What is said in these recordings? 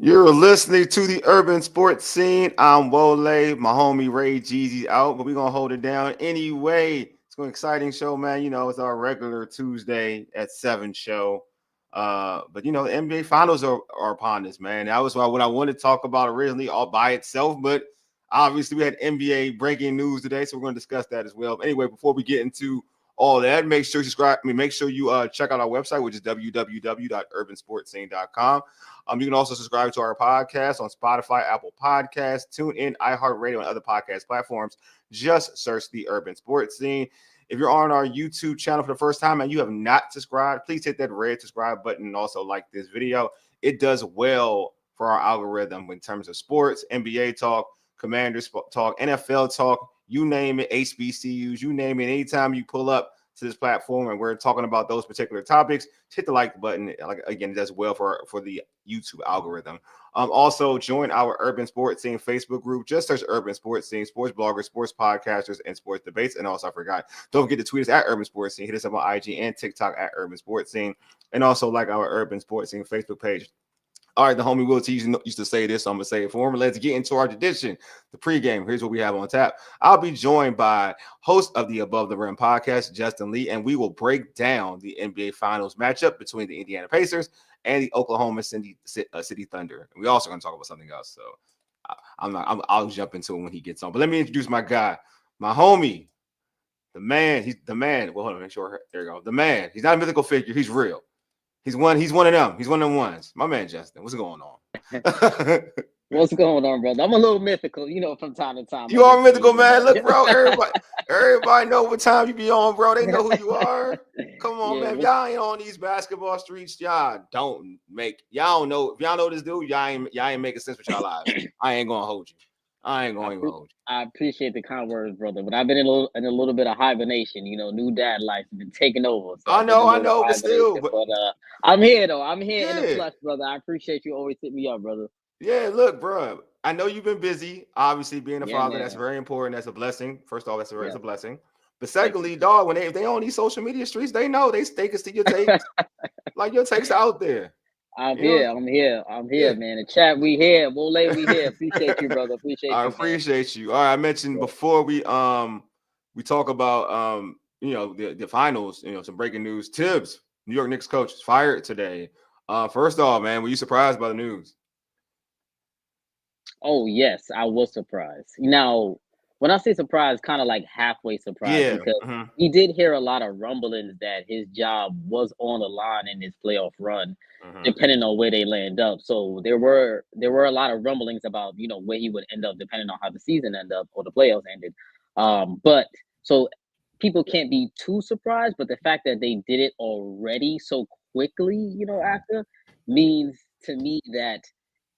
You're listening to the Urban Sports Scene. I'm Wole. My homie Ray Jeezy's out, but we're gonna hold it down anyway. It's an exciting show, man. You know, it's our regular Tuesday at 7 show. But you know, the NBA finals are upon us, man. That was what I wanted to talk about originally all by itself, but obviously we had NBA breaking news today, so we're gonna discuss that as well. But anyway, before we get into all that, make sure you subscribe. Make sure you check out our website, which is www.urbansportscene.com. You can also subscribe to our podcast on Spotify, Apple Podcasts, TuneIn, iHeartRadio, and other podcast platforms. Just search the Urban Sports Scene. If you're on our YouTube channel for the first time and you have not subscribed, please hit that red subscribe button and also like this video. It does well for our algorithm in terms of sports, NBA talk, Commanders talk, NFL talk, you name it, HBCUs, you name it. Anytime you pull up to this platform and we're talking about those particular topics, hit the like button. Like again, it does well for the YouTube algorithm. Also join our Urban Sports Scene Facebook group. Just search Urban Sports Scene, sports bloggers, sports podcasters, and sports debates. And also, I forgot, don't forget to tweet us at Urban Sports Scene. Hit us up on IG and TikTok at Urban Sports Scene, and also like our Urban Sports Scene Facebook page. All right, the homie Will T used to say this, so I'm going to say it for him. Let's get into our tradition, the pregame. Here's what we have on tap. I'll be joined by host of the Above the Rim podcast, Justin Lee, and we will break down the NBA Finals matchup between the Indiana Pacers and the Oklahoma City Thunder. And we're also going to talk about something else, so I'll jump into it when he gets on. But let me introduce my guy, my homie, the man. He's the man. Well, hold on, make sure. There you go. The man. He's not a mythical figure. He's real. He's one of them. He's one of them ones. My man, Justin. What's going on? What's going on, brother? I'm a little mythical, from time to time. You are mythical, man. Look, bro, everybody know what time you be on, bro. They know who you are. Come on, man. If y'all ain't on these basketball streets, y'all don't know. If y'all know this dude, y'all ain't making sense with y'all lives. I ain't gonna hold you. I appreciate the kind words, brother, but I've been in a little bit of hibernation. New dad life's been taking over. So I know, but still. But I'm here though. I'm here in the flesh, brother. I appreciate you always hitting me up, brother. Yeah, look, bro. I know you've been busy. Obviously, being a father, man, that's very important. That's a blessing. First off, that's a blessing. But secondly, dog, if they on these social media streets, they know they can see your takes. Like your takes out there. I'm here, man. The chat, we here. Wole, we here. Appreciate you, brother. I appreciate you. All right, I mentioned before we talk about the finals, some breaking news. Tibbs, New York Knicks coach, is fired today. First off, man, were you surprised by the news? Oh, yes, I was surprised. Now, when I say surprised, kind of like halfway surprised, because we did hear a lot of rumblings that his job was on the line in this playoff run, depending on where they land up. So there were a lot of rumblings about where he would end up, depending on how the season ended up or the playoffs ended. But so people can't be too surprised. But the fact that they did it already so quickly, after, means to me that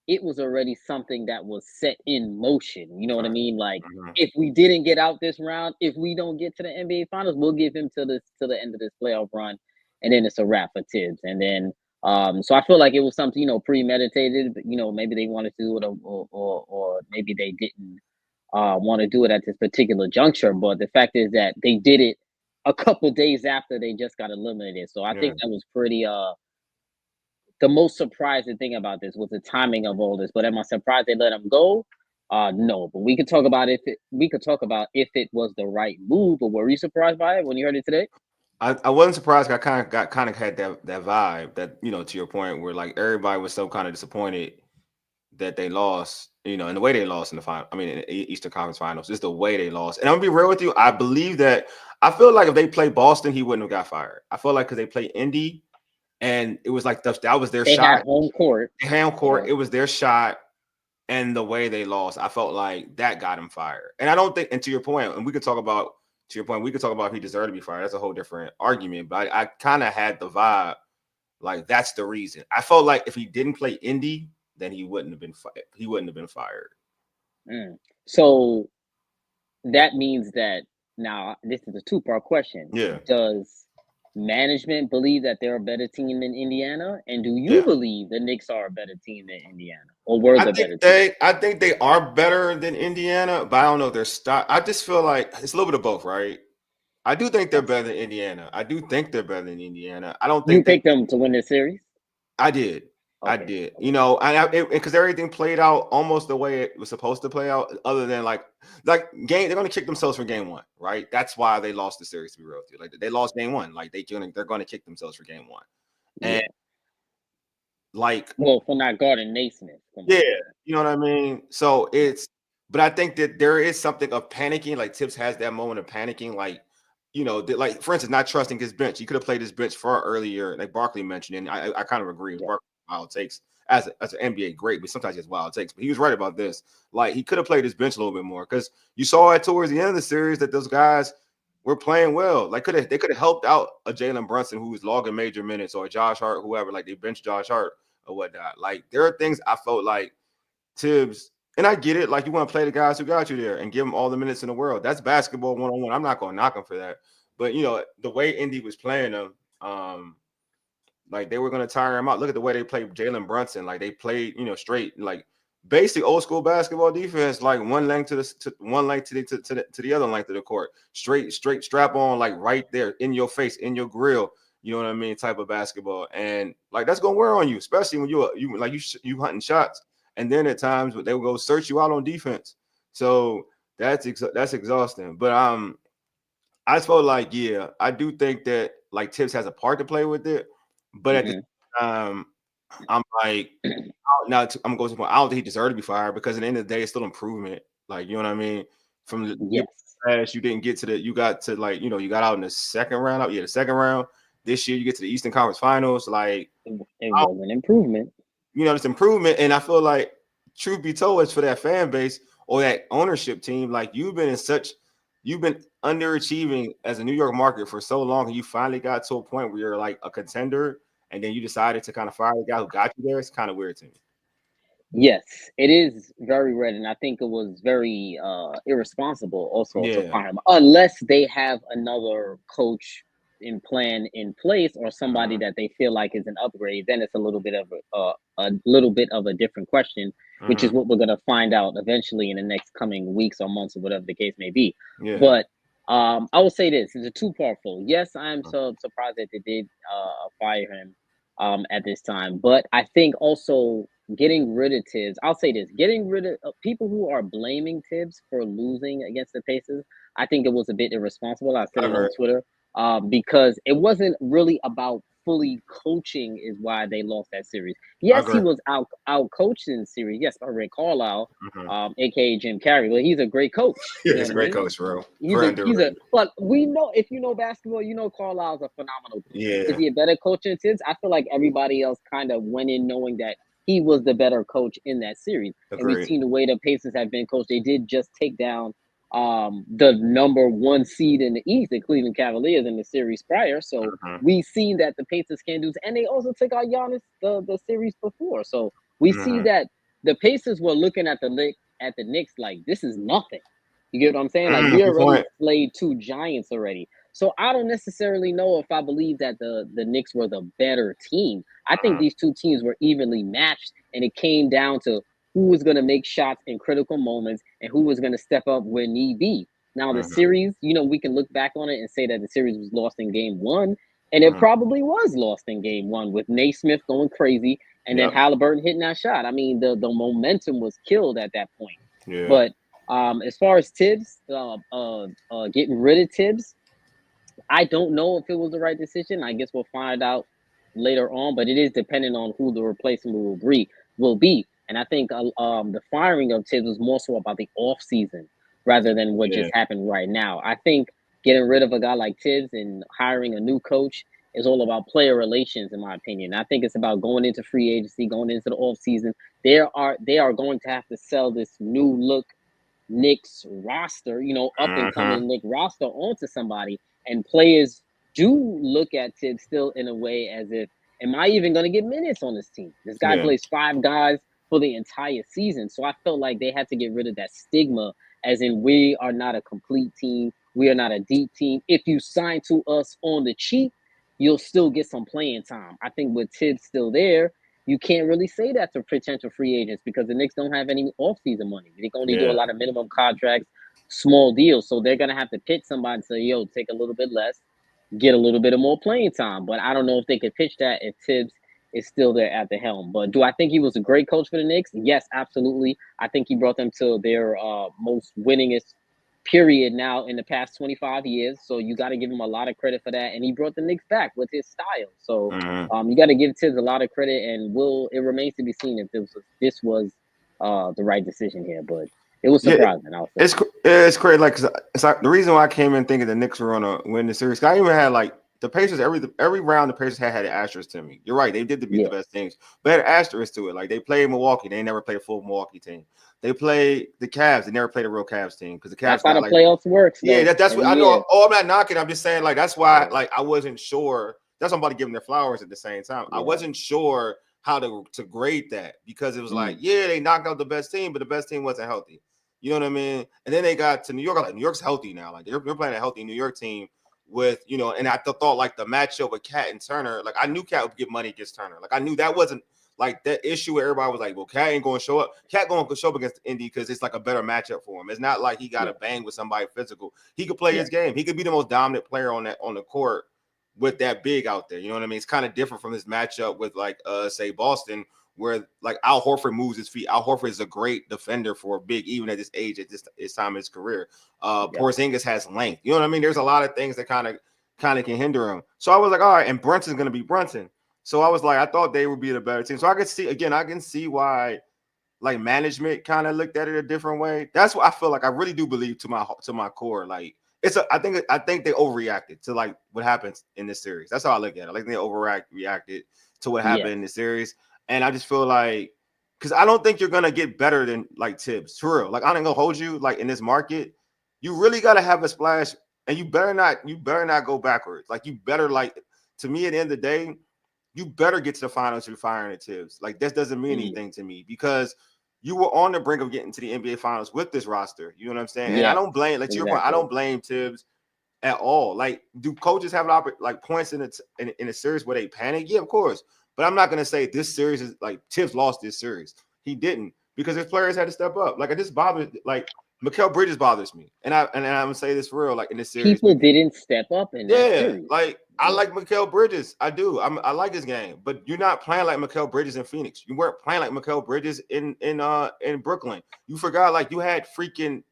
it was already something that was set in motion. You know what I mean? Like, if we didn't get out this round, if we don't get to the NBA Finals, we'll give him to the end of this playoff run, and then it's a wrap for Tibbs. And then, so I feel like it was something premeditated. But maybe they wanted to do it, or maybe they didn't want to do it at this particular juncture. But the fact is that they did it a couple days after they just got eliminated. So I think that was pretty. The most surprising thing about this was the timing of all this. But am I surprised they let him go? No. But we could talk about if it was the right move. But were you surprised by it when you heard it today? I wasn't surprised. I kind of had that vibe that to your point where like everybody was so kind of disappointed that they lost. And the way they lost in the final. I mean, in the Eastern Conference Finals, just the way they lost. And I'm gonna be real with you. I feel like if they played Boston, he wouldn't have got fired. I feel like because they played Indy. And it was like that was their shot. They had home court. Yeah. It was their shot, and the way they lost, I felt like that got him fired. And I don't think. And to your point, and we could talk about if he deserved to be fired. That's a whole different argument. But I kind of had the vibe like that's the reason. I felt like if he didn't play Indy, then he wouldn't have been fired. He wouldn't have been fired. So that means that now this is a two-part question. Yeah. Does management believe that they're a better team than Indiana, and do you believe the Knicks are a better team than Indiana, or were the better team? I think they are better than Indiana, but I don't know if they're stock. I just feel like it's a little bit of both, right? I do think they're better than Indiana. I don't think you picked them to win this series. I did. I did. You know, because everything played out almost the way it was supposed to play out, other than like they're gonna kick themselves for game one, right? That's why they lost the series, to be real with you. Like they lost game one. Like they're gonna kick themselves for game one. And Yeah. like Well, for not guarding Naismith. yeah, you know what I mean? So but I think that there is something of panicking. Like Tibbs has that moment of panicking, like, you know, like for instance, not trusting his bench. He could have played his bench far earlier, like Barkley mentioned, and I kind of agree with Barkley. Wild takes as an NBA great, but sometimes he has wild takes. But he was right about this. Like he could have played his bench a little bit more, because you saw it towards the end of the series that those guys were playing well. Like they could have helped out a Jalen Brunson who was logging major minutes, or a Josh Hart, whoever. Like they benched Josh Hart or whatnot. Like there are things I felt like Tibbs, and I get it. Like you want to play the guys who got you there and give them all the minutes in the world. That's basketball 1-on-1. I'm not going to knock him for that. But you know the way Indy was playing them, like they were going to tire him out. Look at the way they played Jalen Brunson. Like they played, you know, straight, like basic old school basketball defense, like one length to the other length of the court, straight strap on, like right there in your face, in your grill. You know what I mean? Type of basketball, and like that's gonna wear on you, especially when you hunting shots, and then at times they will go search you out on defense. So that's exhausting. But I just felt like, yeah, I do think that like Tibbs has a part to play with it, but at the time, I'm like, now I'm going to point. I don't think he deserved to be fired, because at the end of the day, it's still improvement. Like, you know what I mean? From the year past, you didn't get to you got to, like, you know, you got out in the second round. Yeah, the second round. This year, you get to the Eastern Conference Finals. Like, it was an improvement. You know, it's improvement, and I feel like, truth be told, it's for that fan base or that ownership team. Like, you've been underachieving as a New York market for so long, and you finally got to a point where you're like a contender, and then you decided to kind of fire the guy who got you there. It's kind of weird to me. Yes, it is very red, and I think it was very irresponsible also to fire him, unless they have another coach in plan in place, or somebody that they feel like is an upgrade. Then it's a little bit of a different question, which is what we're gonna find out eventually in the next coming weeks or months, or whatever the case may be. But I will say this: it's a two-part fold. Yes, I'm so surprised that they did fire him at this time, but I think also getting rid of Tibbs, I'll say this: getting rid of people who are blaming Tibbs for losing against the Pacers, I think it was a bit irresponsible. I said it on Twitter, because it wasn't really about fully coaching is why they lost that series. Yes, he was out coached in the series. Yes, by Rick Carlisle, aka Jim Carrey. Well, he's a great coach. Yeah, he's a great coach, bro. But we know, if you know basketball, you know Carlisle's a phenomenal coach. Is he a better coach than Tibbs? I feel like everybody else kind of went in knowing that he was the better coach in that series. And we've seen the way the Pacers have been coached. They did just take down the number one seed in the East, the Cleveland Cavaliers, in the series prior. So we've seen that the Pacers can do, and they also took out Giannis the series before. So we see that the Pacers were looking at the Knicks like, this is nothing. You get what I'm saying? Like, we already played two giants already. So I don't necessarily know if I believe that the Knicks were the better team. I think these two teams were evenly matched, and it came down to who was going to make shots in critical moments and who was going to step up when need be. Now, the series, you know, we can look back on it and say that the series was lost in game one, and it probably was lost in game one, with Naismith going crazy and then Halliburton hitting that shot. I mean, the momentum was killed at that point. But as far as Tibbs, getting rid of Tibbs, I don't know if it was the right decision. I guess we'll find out later on, but it is dependent on who the replacement will be. And I think the firing of Tibbs was more so about the offseason rather than what just happened right now. I think getting rid of a guy like Tibbs and hiring a new coach is all about player relations, in my opinion. I think it's about going into free agency, going into the offseason. They are going to have to sell this new look Knicks roster, you know, up and coming Knicks roster onto somebody. And players do look at Tibbs still in a way as if, am I even going to get minutes on this team? This guy plays 5 guys for the entire season. So I felt like they had to get rid of that stigma, as in, we are not a complete team. We are not a deep team. If you sign to us on the cheap, you'll still get some playing time. I think with Tibbs still there, you can't really say that to potential free agents, because the Knicks don't have any offseason money. They can only do a lot of minimum contracts, small deals. So they're going to have to pitch somebody and say, yo, take a little bit less, get a little bit of more playing time. But I don't know if they could pitch that if Tibbs is still there at the helm. But do I think he was a great coach for the Knicks? Yes, absolutely. I think he brought them to their most winningest period now in the past 25 years. So you got to give him a lot of credit for that. And he brought the Knicks back with his style. So you got to give Tibbs a lot of credit. And it remains to be seen if this was the right decision here. But it was surprising. It's crazy. Like, it's like the reason why I came in thinking the Knicks were gonna win the series. I even had like the Pacers every round the Pacers had an asterisk to me. You're right. They did beat the best teams, but had an asterisk to it. Like they played Milwaukee. They never played a full Milwaukee team. They played the Cavs. They never played a real Cavs team because the Cavs. That's how the playoffs works. Yeah, that's what I know. Oh, I'm not knocking. I'm just saying like that's why like I wasn't sure. That's why I'm about to give them their flowers at the same time. I wasn't sure how to grade that because it was like they knocked out the best team, but the best team wasn't healthy. You know what I mean? And then they got to New York. Like New York's healthy now. Like they're playing a healthy New York team with, and I thought like the matchup with Cat and Turner, like I knew Cat would get money against Turner. Like I knew that wasn't like that issue where everybody was like, well, Cat ain't going to show up. Cat going to show up against Indy because it's like a better matchup for him. It's not like he got to bang with somebody physical. He could play his game. He could be the most dominant player on the court with that big out there. You know what I mean? It's kind of different from his matchup with like say Boston, where like Al Horford moves his feet. Al Horford is a great defender for a big, even at this age, at this time in his career. Porzingis has length. You know what I mean? There's a lot of things that kind of can hinder him. So I was like, all right, and Brunson's going to be Brunson. So I was like, I thought they would be the better team. So I can see why like management kind of looked at it a different way. That's what I feel like. I really do believe to my core. Like I think they overreacted to like what happens in this series. That's how I look at it. Like they overreacted to what happened in the series. And I just feel like, because I don't think you're gonna get better than like Tibbs, for real. Like I ain't gonna hold you like in this market. You really gotta have a splash, and you better not go backwards. Like you better like to me at the end of the day, you better get to the finals if you're firing at Tibbs. Like this doesn't mean anything to me because you were on the brink of getting to the NBA finals with this roster. You know what I'm saying? And I don't blame like to your point. I don't blame Tibbs at all. Like, do coaches have like points in a series where they panic? Yeah, of course. But I'm not going to say this series is like Tibbs lost this series. He didn't because his players had to step up. Like, this bothers, like, Mikal Bridges bothers me. And I'm going to say this for real, like, in this series. People didn't step up in that series. Like, I like Mikal Bridges. I do. I like his game. But you're not playing like Mikal Bridges in Phoenix. You weren't playing like Mikal Bridges in Brooklyn. You forgot, like, you had freaking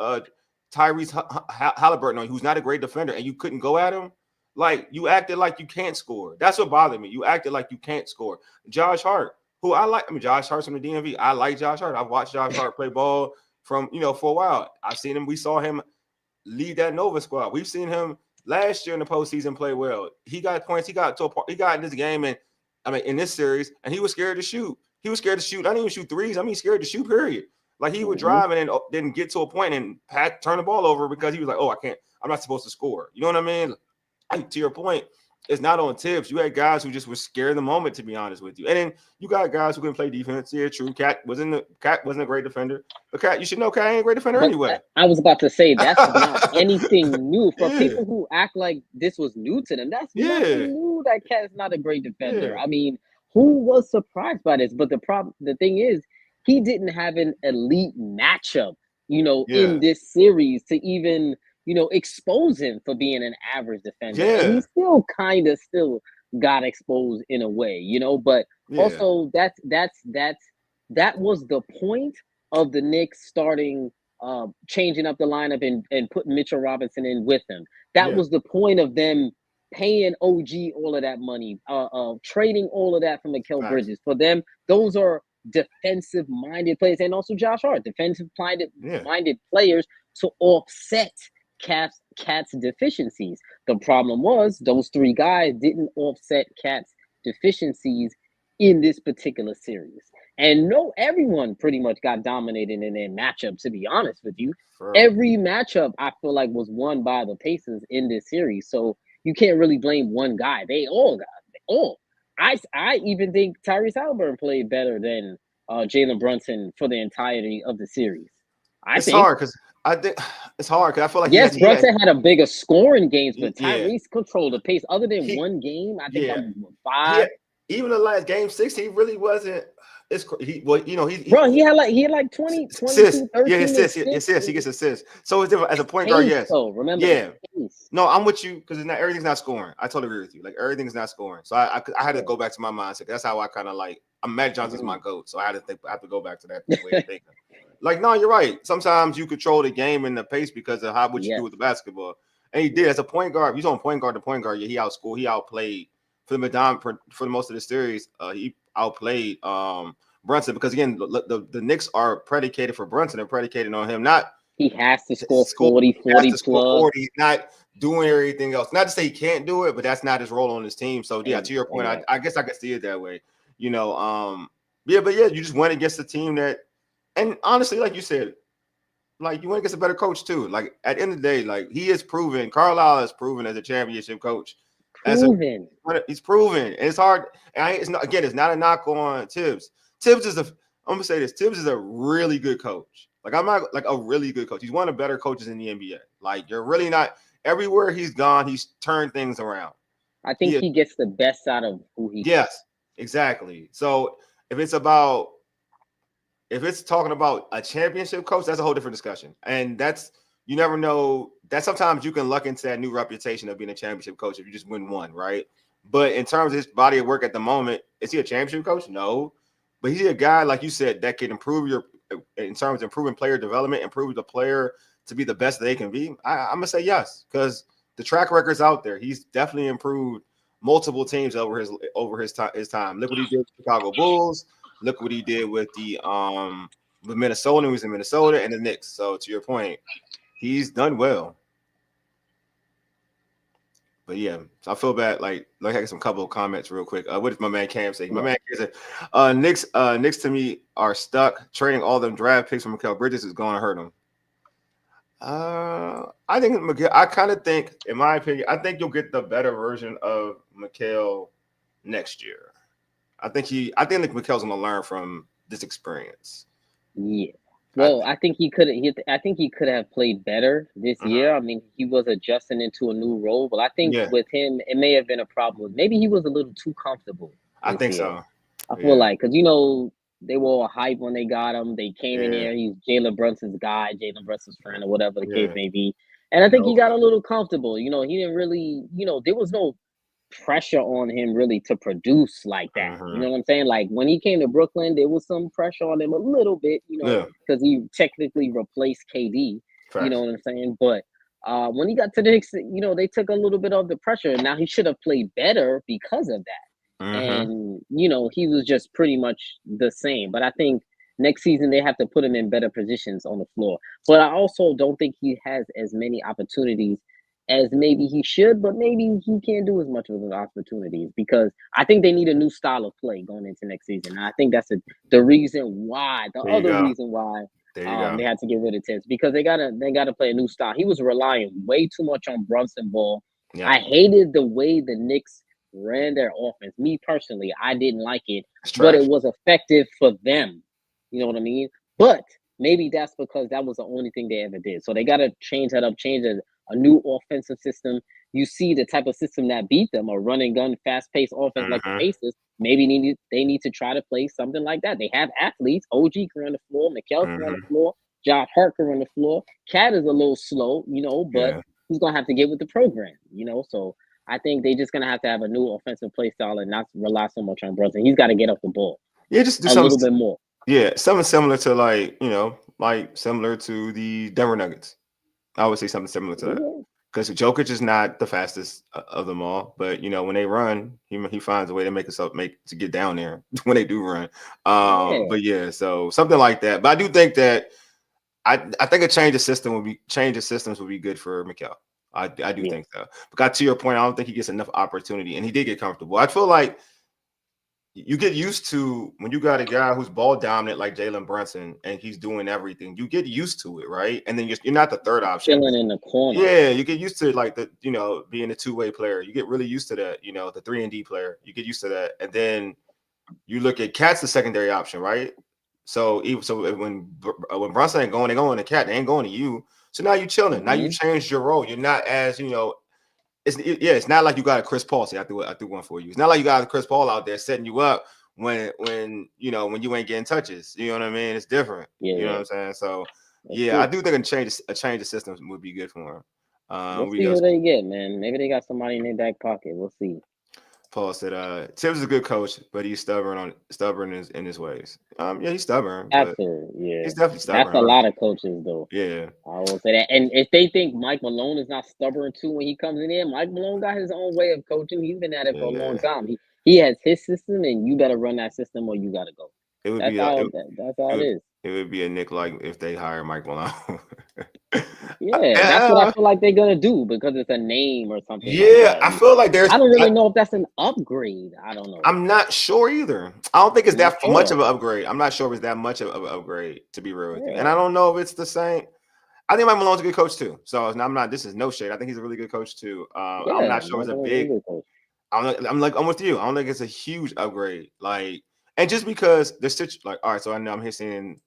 Tyrese Halliburton, who's not a great defender, and you couldn't go at him. Like, you acted like you can't score. That's what bothered me. You acted like you can't score. Josh Hart, who I like. I mean, Josh Hart's from the DMV. I like Josh Hart. I've watched Josh Hart play ball from, for a while. I've seen him. We saw him lead that Nova squad. We've seen him last year in the postseason play well. He got points. He got in this game, and I mean, in this series, and he was scared to shoot. He was scared to shoot. I didn't even shoot threes. I mean, scared to shoot, period. Like, he would drive and then didn't get to a point and turn the ball over because he was like, oh, I'm not supposed to score. You know what I mean? To your point, it's not on Tibbs. You had guys who just were scared of the moment, to be honest with you. And then you got guys who can play defense. Yeah, true. Cat wasn't a great defender. But Cat, you should know Cat ain't a great defender anyway. I was about to say that's not anything new. For people who act like this was new to them, that's nothing new that Cat is not a great defender. I mean, who was surprised by this? But the thing is, he didn't have an elite matchup, in this series to even expose him for being an average defender. And he still kind of got exposed in a way, but also that was the point of the Knicks starting changing up the lineup and putting Mitchell Robinson in with him. That was the point of them paying OG all of that money, trading all of that from Mikal Bridges. For them, those are defensive-minded players, and also Josh Hart, defensive-minded players to offset Cat's deficiencies. The problem was those three guys didn't offset Cat's deficiencies in this particular series. And everyone pretty much got dominated in their matchup, to be honest with you. Sure. Every matchup, I feel like, was won by the Pacers in this series. So you can't really blame one guy. They all got. I even think Tyrese Halliburton played better than Jalen Brunson for the entirety of the series. It's hard because I feel like Brunson had a bigger scoring games, but Tyrese controlled the pace. Other than one game, I think that was 5. Even the last game 6, he really wasn't. It's he. Well, you know, Bro, he had like 20, assists. 22, 13 Assists. He gets assists. So it's different as a point guard. pace, Yes. though. Remember, Yeah. pace. No, I'm with you because not everything's not scoring. I totally agree with you. Like everything's not scoring. So I had to go back to my mindset. That's how I kind of like. I'm Matt Johnson's my GOAT. So I have to go back to that way of thinking. Like, no, you're right. Sometimes you control the game and the pace because of what you do with the basketball. And he did as a point guard. He's on point guard to point guard. Yeah, he outscored. He outplayed for the most of the series. He outplayed Brunson because again, the Knicks are predicated for Brunson. They're predicated on him. Not he has to score 40 plus. 40. He's not doing everything else. Not to say he can't do it, but that's not his role on his team. So yeah, to your point, I guess I could see it that way. You know, you just went against the team that, and honestly, like you said, like you went against a better coach too. Like at the end of the day, like he is proven. Carlisle is proven as a championship coach. He's proven. And it's hard. And it's not a knock on Tibbs. I'm gonna say this. Tibbs is a really good coach. Like I'm not like a really good coach. He's one of the better coaches in the NBA. Like you're really not. Everywhere he's gone, he's turned things around. I think he gets the best out of who he. Yes, exactly. So if it's talking about a championship coach, that's a whole different discussion. And you never know. That sometimes you can luck into that new reputation of being a championship coach if you just win one, right? But in terms of his body of work at the moment, is he a championship coach? No. But he's a guy, like you said, that can in terms of improving player development, improve the player to be the best they can be. I'm gonna say yes, because the track record's out there. He's definitely improved multiple teams over his time. Look what he did with the Chicago Bulls. Look what he did with with Minnesota. He was in Minnesota and the Knicks. So to your point, he's done well. But yeah, so I feel bad. Like I got some couple of comments real quick. What did my man Cam say? My man Cam said, Knicks to me are stuck. Trading all them draft picks from Mikal Bridges is going to hurt them. I kind of think, in my opinion, I think you'll get the better version of Mikal next year. I think Mikal's going to learn from this experience. Yeah. Well, I think he could have played better this year. I mean, he was adjusting into a new role, but I think with him, it may have been a problem. Maybe he was a little too comfortable. I think so. I feel like, because they were all hype when they got him. They came in there. He's Jalen Brunson's guy, Jalen Brunson's friend, or whatever the case may be. And I think he got a little comfortable. He didn't really. There was no pressure on him really to produce like that. You know what I'm saying? Like when he came to Brooklyn, there was some pressure on him a little bit, because he technically replaced KD. Correct. You know what I'm saying? But when he got to the Knicks, they took a little bit of the pressure, and now he should have played better because of that. And he was just pretty much the same. But I think next season they have to put him in better positions on the floor. But I also don't think he has as many opportunities as maybe he should, but maybe he can't do as much of those opportunities, because I think they need a new style of play going into next season. And I think that's the reason why, reason why they had to get rid of Tibbs, because they gotta play a new style. He was relying way too much on Brunson ball. Yeah. I hated the way the Knicks ran their offense. Me personally, I didn't like it, but it was effective for them. You know what I mean? But maybe that's because that was the only thing they ever did. So they gotta change that up, change it. A new offensive system. You see the type of system that beat them, a run and gun, fast-paced offense like the Pacers. Maybe they need to try to play something like that. They have athletes. OG can run the floor. Mikal can run the floor. Josh Hart can run the floor. Cat is a little slow, but he's going to have to get with the program, So I think they're just going to have a new offensive play style and not rely so much on Brunson. He's got to get off the ball. Yeah, just do a little bit more. Yeah, something similar to similar to the Denver Nuggets. I would say something similar to that, because Jokic is not the fastest of them all, but when they run, he finds a way to to get down there when they do run. But yeah, so something like that. But I do think that I think a change of systems would be good for Mikal. I do think so. But to your point, I don't think he gets enough opportunity, and he did get comfortable. I feel like you get used to when you got a guy who's ball dominant like Jalen Brunson and he's doing everything. You get used to it, right? And then you're not the third option. Chilling in the corner. Yeah, you get used to being a two-way player. You get really used to that. The 3-and-D player. You get used to that, and then you look at Cat's the secondary option, right? So when Brunson ain't going, they going to Cat. They ain't going to you. So now you chilling. Now you changed your role. You're not as It's not like you got a Chris Paul. See, I threw one for you. It's not like you got a Chris Paul out there setting you up when you ain't getting touches. You know what I mean? It's different. Yeah, you know yeah. what I'm saying? So That's I true. do think a change of systems would be good for him. We'll see who they get, man. Maybe they got somebody in their back pocket. We'll see. Paul said, Tibbs is a good coach, but he's stubborn in his ways. Yeah, he's stubborn, but Absolutely, yeah. he's definitely That's stubborn. a lot of coaches, though. Yeah. I will say that. And if they think Mike Malone is not stubborn too when he comes in here, Mike Malone got his own way of coaching. He's been at it for a long time. He has his system, and you better run that system or you gotta go. It would That's be how it is. It would be a Nick like if they hire Mike Malone. Yeah, that's what I feel like they're gonna do because it's a name or something like Yeah, that. I feel like I don't really know if that's an upgrade. I don't know. I'm not sure either. I don't think it's Not that much sure. of an upgrade. I'm not sure if it's that much of an upgrade, to be real with you. Yeah. And I don't know if it's the same. I think Mike Malone's a good coach too. So I'm not. This is no shade. I think he's a really good coach too. I'm not sure it's a big. I'm with you. I don't think it's a huge upgrade. Like, and just because there's such like, all right. So I know I'm here seeing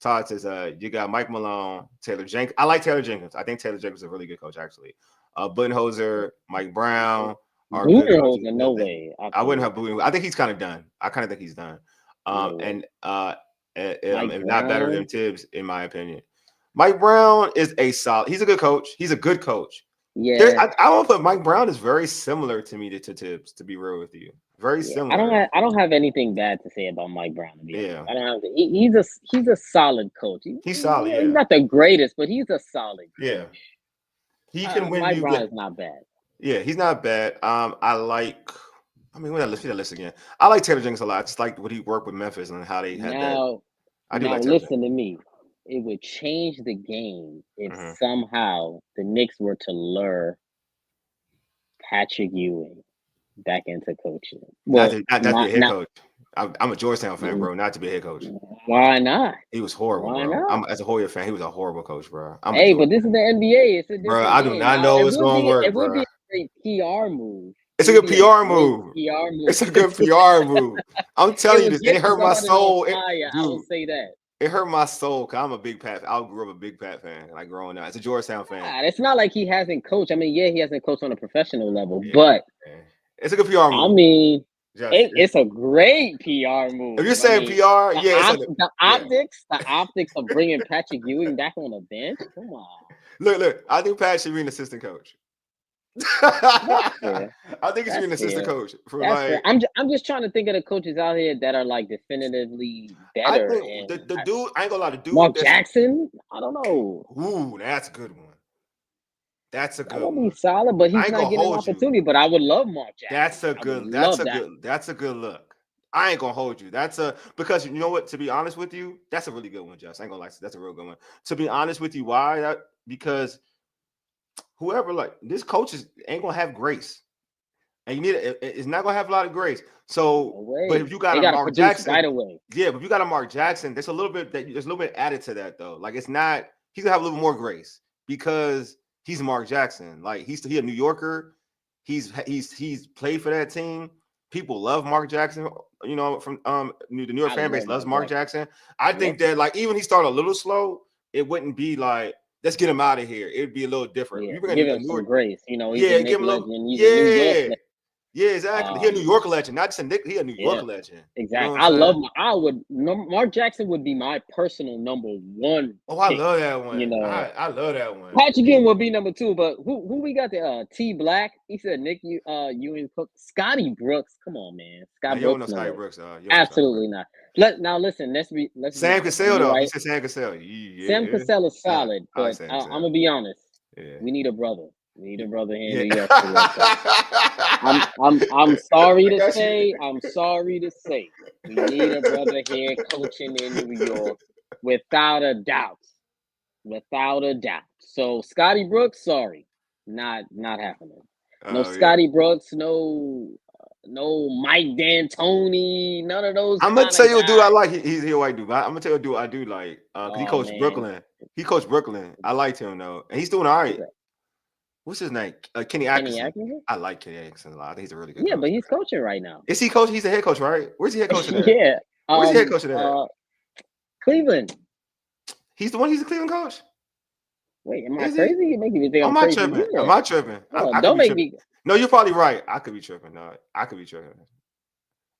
Todd says, you got Mike Malone, Taylor Jenkins. I like Taylor Jenkins. I think Taylor Jenkins is a really good coach, actually. Budenholzer, Mike Brown are good coaches. No way. I wouldn't have Budenholzer. I think he's kind of done. I kind of think he's done. And not better than Tibbs, in my opinion. Mike Brown is he's a good coach. He's a good coach. Yeah. I want to put Mike Brown is very similar to me to Tibbs, to be real with you. Very similar. I don't have anything bad to say about Mike Brown. To be honest. I don't have he's a solid coach. He's solid. He's not the greatest, but he's a solid coach. Yeah. He can win. Mike Brown is not bad. Yeah, he's not bad. When I listen to that list again, I like Taylor Jenkins a lot. I just like what he worked with Memphis and how they had that. Listen to me. It would change the game if somehow the Knicks were to lure Patrick Ewing back into coaching. Well, not to be a head coach. I'm a Georgetown fan, bro. Not to be a head coach. Why not? He was horrible, bro. As a Hoya fan, he was a horrible coach, bro. But this is the NBA. It's a different bro. I do not know what's going to work, it bro. would be a great PR move. It's a good PR move. It's a good PR move. I'm telling you this. It hurt my soul. I will say that. It hurt my soul because I'm a big Pat. I grew up a big Pat fan, like growing up. It's a Georgetown fan. It's not like he hasn't coached. I mean, he hasn't coached on a professional level, but it's a good PR move. I mean, it's a great PR move. If you're saying PR, the optics of bringing Patrick Ewing back on the bench. Come on. Look. I think Pat should be an assistant coach. I think he should be an assistant coach. I'm just trying to think of the coaches out here that are like definitively better. I think the dude, I ain't gonna lie, the dude. Mark Jackson, I don't know. Ooh, that's a good one. That's a good one. Be solid, but he's not getting an opportunity. But I would love Mark Jackson. That's a good look. I ain't gonna hold you. Because you know what? To be honest with you, that's a really good one, Just. I ain't gonna lie. That's a real good one. To be honest with you, why? Because whoever this coach ain't gonna have grace, and it's not gonna have a lot of grace. So, but if you got a Mark Jackson right away, but if you got a Mark Jackson, there's a little bit added to that though. Like it's not, he's gonna have a little more grace because he's Mark Jackson. Like he's a New Yorker. He's played for that team. People love Mark Jackson. From the New York fan base loves Mark Jackson. I think that even he started a little slow, it wouldn't be like, let's get him out of here. It'd be a little different. Yeah, give him some grace. He's give him a little. Yeah, exactly. He a New York legend, not just a Nick. He a New York legend. Exactly. Mark Jackson would be my personal number one. Oh, I love that one. I love that one. Patrick Ewing would be number two, but who we got there? T Black. He said Nick Ewing Cook. Scotty Brooks. Come on, man. Scotty Brooks. Scotty Brooks. Absolutely not. Now listen. Let's Sam Cassell though. Right? He said Sam Cassell. Sam Cassell is solid, but I'm gonna be honest. Yeah. We need a brother. We need a brother here in New York. I'm sorry to say. We need a brother here coaching in New York, without a doubt. So Scotty Brooks, sorry, not happening. No Scotty Brooks, no Mike D'Antoni, none of those. I'm gonna tell you a dude I like. He's a white dude. I'm gonna tell you a dude I do like. He coached Brooklyn. I liked him though, and he's doing all right. What's his name? Kenny Atkinson. I like Kenny Atkinson a lot. I think he's a really good coach. But he's coaching right now. Is he coaching? He's a head coach, right? Where's he head coaching at? Yeah. Where's he head coaching at? Cleveland. He's the one. He's a Cleveland coach. Wait, am I crazy? You making me think I'm crazy. Am I tripping? Don't make me. No, you're probably right. I could be tripping. No, I could be tripping.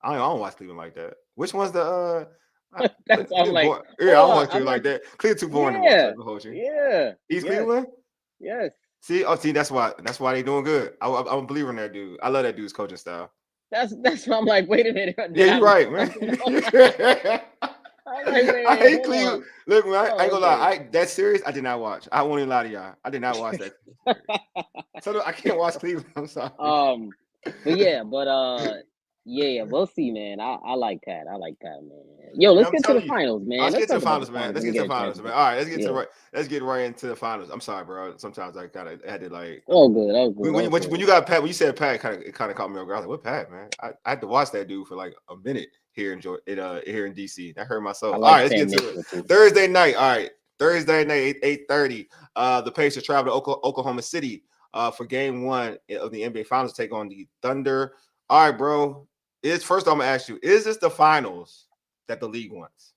I don't watch Cleveland like that. Which one's the That's I'm like, yeah, I don't watch Cleveland like that. Cleveland too boring to watch. yeah, Like, hold you. yeah, East yes, Cleveland. yes. See, that's why they doing good. I'm a believer in that dude. I love that dude's coaching style. That's why I'm like, wait a minute. Yeah, you're right, man. I'm like, I wait, hate hold on. Cleveland. Look, man, I ain't gonna lie. Okay. That series I did not watch. I won't even lie to y'all. I did not watch that series. So I can't watch Cleveland. I'm sorry. Yeah, we'll see, man. I like Pat. I like Pat, man. Yo, let's I'm get to the telling you. finals, man. Let's get to talk the about finals, the man. finals Let's when we get to get the a chance finals, to man. do All it. right, Yeah. let's get right into the finals. I'm sorry, bro. Sometimes I kind of had to like. Oh, good. Oh, good. When you got Pat, when you said Pat, it kind of caught me off guard. I was like, what Pat, man? I had to watch that dude for like a minute here in here in DC. That hurt my soul. I All like right, let's Sam get to Mitchell, it. too. Thursday night. All right, Thursday night, 8:30. The Pacers travel to Oklahoma City for Game 1 of the NBA Finals to take on the Thunder. All right, bro. First I'm gonna ask you: is this the finals that the league wants?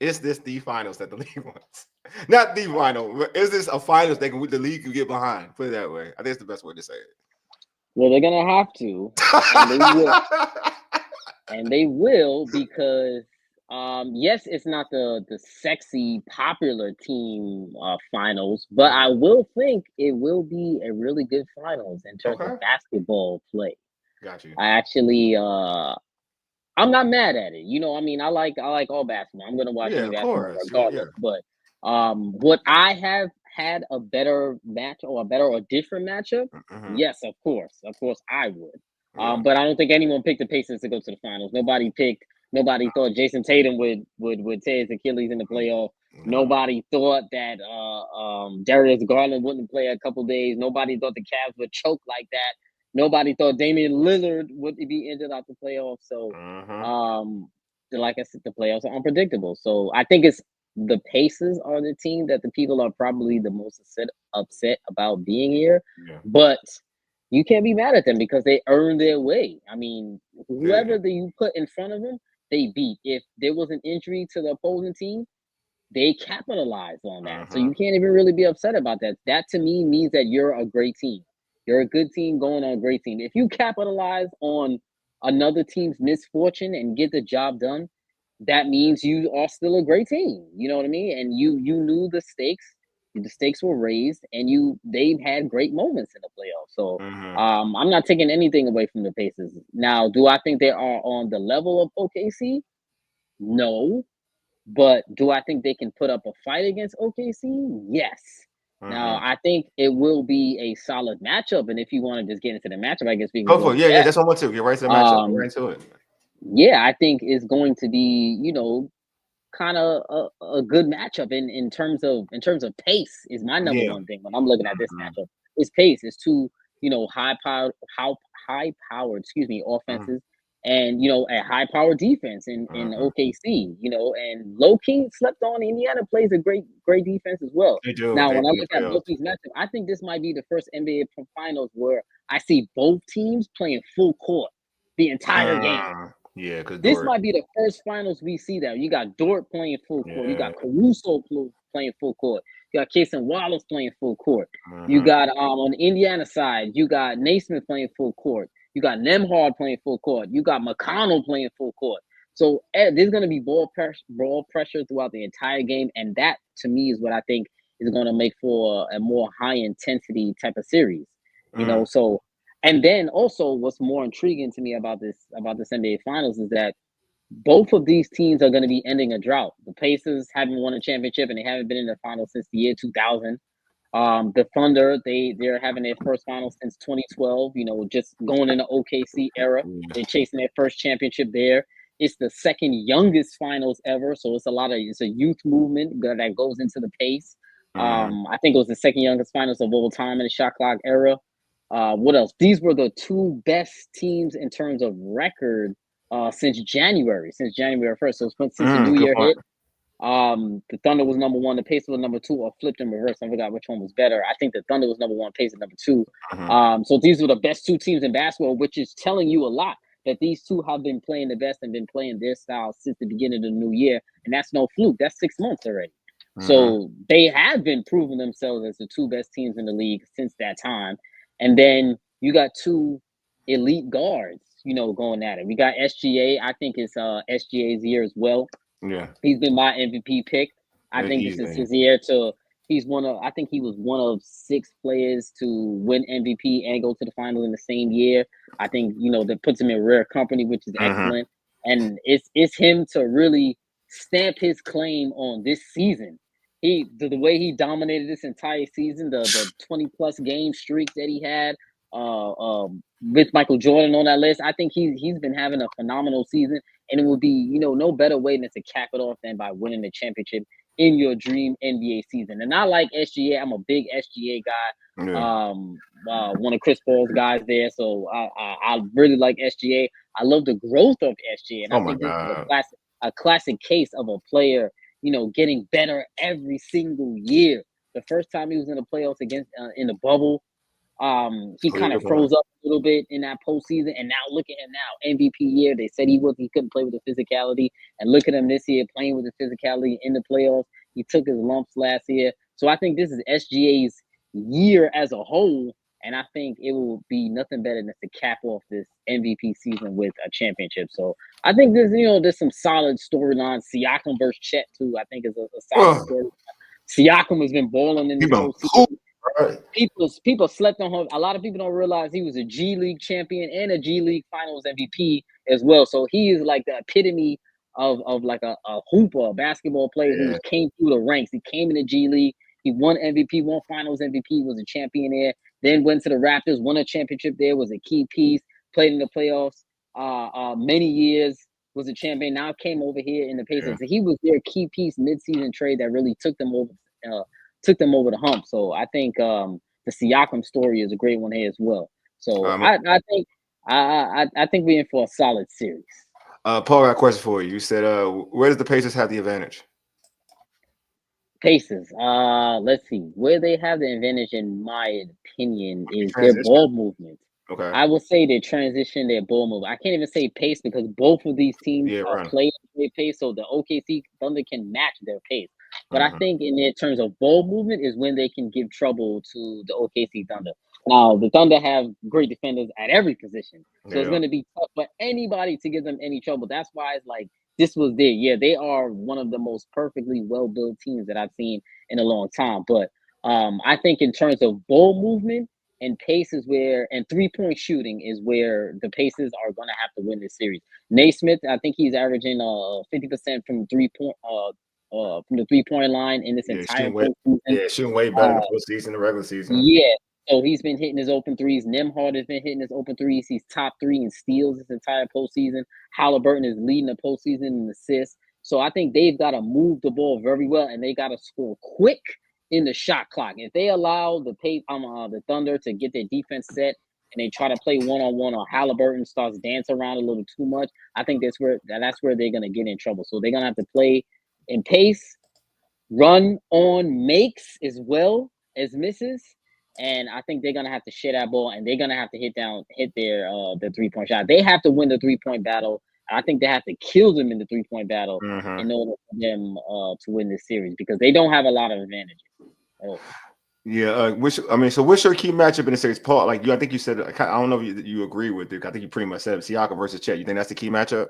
Is this the finals that the league wants? Not the final, but is this a finals that the league can get behind? Put it that way. I think it's the best way to say it. Well, they're gonna have to, and they will, because yes, it's not the sexy popular team finals, but I will think it will be a really good finals in terms of basketball play. Got you. I actually I'm not mad at it. You know, I mean, I like all basketball. I'm gonna watch any basketball regardless. But would I have had a better match or a different matchup? Yes, of course I would. But I don't think anyone picked the Pacers to go to the finals. Nobody thought Jason Tatum would tear his Achilles in the playoff. Nobody thought that Darius Garland wouldn't play a couple days. Nobody thought the Cavs would choke like that. Nobody thought Damian Lillard would be injured out the playoffs. So, like I said, the playoffs are unpredictable. So I think it's the Pacers are the team that the people are probably the most upset about being here. Yeah. But you can't be mad at them because they earned their way. I mean, whoever you put in front of them, they beat. If there was an injury to the opposing team, they capitalized on that. So you can't even really be upset about that. That to me means that you're a great team. You're a good team going on a great team. If you capitalize on another team's misfortune and get the job done, that means you are still a great team. You know what I mean? And you knew the stakes. The stakes were raised, and they've had great moments in the playoffs. So I'm not taking anything away from the Pacers. Now, do I think they are on the level of OKC? No. But do I think they can put up a fight against OKC? Yes. Now, I think it will be a solid matchup. And if you want to just get into the matchup, I guess we can Go go for it. Yeah, that's what I want to. Get right to the matchup. Get right into it. Yeah, I think it's going to be, kind of a good matchup in terms of pace is my number one thing when I'm looking at this matchup. It's pace. It's two, high powered offenses. And a high power defense in OKC, and low key slept on. Indiana plays a great defense as well. They do. Now, when I look at both these matchups, I think this might be the first NBA Finals where I see both teams playing full court the entire game. Yeah, because this might be the first finals we see that. You got Dort playing full court. You got Caruso playing full court. You got Casey Wallace playing full court. You got on the Indiana side, you got Naismith playing full court. You got Nembhard playing full court. You got McConnell playing full court. So there's going to be ball pressure throughout the entire game, and that to me is what I think is going to make for a more high intensity type of series. So. And then also, what's more intriguing to me about this NBA Finals is that both of these teams are going to be ending a drought. The Pacers haven't won a championship and they haven't been in the finals since the year 2000. The Thunder, they're having their first finals since 2012. Just going in the OKC era, they're chasing their first championship there. It's the second youngest finals ever, so it's a youth movement that goes into the pace. I think it was the second youngest finals of all time in the shot clock era. What else? These were the two best teams in terms of record since January 1st. So since the new year hit, the Thunder was number one, the Pacers was number two, or flipped in reverse. I forgot which one was better. I think the Thunder was number one, Pacers number two. So these were the best two teams in basketball, which is telling you a lot that these two have been playing the best and been playing their style since the beginning of the new year. And that's no fluke. That's 6 months already. So they have been proving themselves as the two best teams in the league since that time. And then you got two elite guards, going at it. We got SGA. I think it's SGA's year as well. Yeah. He's been my MVP pick. I think this is Easily. his year to. I think he was one of 6 players to win MVP and go to the final in the same year. I think that puts him in rare company, which is excellent. And it's him to really stamp his claim on this season. The way he dominated this entire season, the 20 plus game streak that he had, with Michael Jordan on that list. I think he's been having a phenomenal season, and it would be no better way than to cap it off than by winning the championship in your dream NBA season. And I like SGA. I'm a big SGA guy. Yeah. One of Chris Paul's guys there, so I really like SGA. I love the growth of SGA, and I think this is a classic case of a player getting better every single year. The first time he was in the playoffs against in the bubble, he kind of froze up a little bit in that postseason, and now look at him now, MVP year. They said he couldn't play with the physicality, and look at him this year playing with the physicality in the playoffs. He took his lumps last year, so I think this is SGA's year as a whole, and I think it will be nothing better than to cap off this MVP season with a championship. So I think there's some solid storylines. Siakam versus Chet too, I think is a solid story. Siakam has been balling in this postseason. People slept on him. A lot of people don't realize he was a G League champion and a G League Finals MVP as well. So he is like the epitome of like a hooper, a basketball player who came through the ranks. He came in the G League. He won MVP, won Finals MVP, was a champion there. Then went to the Raptors, won a championship there, was a key piece, played in the playoffs many years, was a champion. Now came over here in the Pacers. So he was their key piece midseason trade that really took them over the hump. So I think the Siakam story is a great one here as well. So I think we're in for a solid series. Paul, I got a question for you. You said where does the Pacers have the advantage? Pacers. Let's see. Where they have the advantage, in my opinion, is their ball movement. Okay. I will say their transition, their ball movement. I can't even say pace because both of these teams play at pace, so the OKC Thunder can match their pace. But I think in terms of ball movement is when they can give trouble to the OKC Thunder. Now, the Thunder have great defenders at every position, so it's going to be tough for anybody to give them any trouble. That's why it's like this was their year. They are one of the most perfectly well-built teams that I've seen in a long time. But I think in terms of ball movement and pace and 3-point shooting is where the Pacers are going to have to win this series. Naismith, I think he's averaging 50% from 3-point from the 3-point line in this entire postseason. Shooting way better in the postseason, the regular season. Yeah. So he's been hitting his open threes. Nembhard has been hitting his open threes. He's top 3 in steals this entire postseason. Halliburton is leading the postseason in assists. So I think they've got to move the ball very well, and they got to score quick in the shot clock. If they allow the Thunder to get their defense set and they try to play one-on-one, or Halliburton starts dancing around a little too much, I think that's where they're going to get in trouble. So they're going to have to play in pace, run on makes as well as misses. And I think they're gonna have to share that ball, and they're gonna have to hit their 3-point shot. They have to win the 3-point battle. I think they have to kill them in the 3-point battle in order for them to win this series, because they don't have a lot of advantages. So what's your key matchup in the series, Paul? Like I think you said, I don't know if you agree with it. I think you pretty much said Siakam versus Chet. You think that's the key matchup?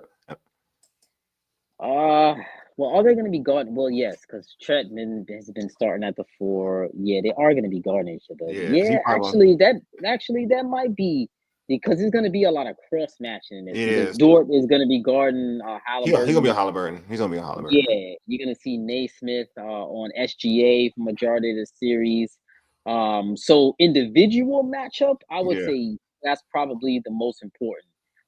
Well, are they going to be guarding? Well, yes, because Chet has been starting at the 4. Yeah, they are going to be guarding each other. Yeah, actually, that might be, because there's going to be a lot of cross matching in this. Because Dort is going to be guarding Halliburton. He's going to be a Halliburton. Yeah, you're going to see Naismith on SGA for majority of the series. So individual matchup, I would say that's probably the most important.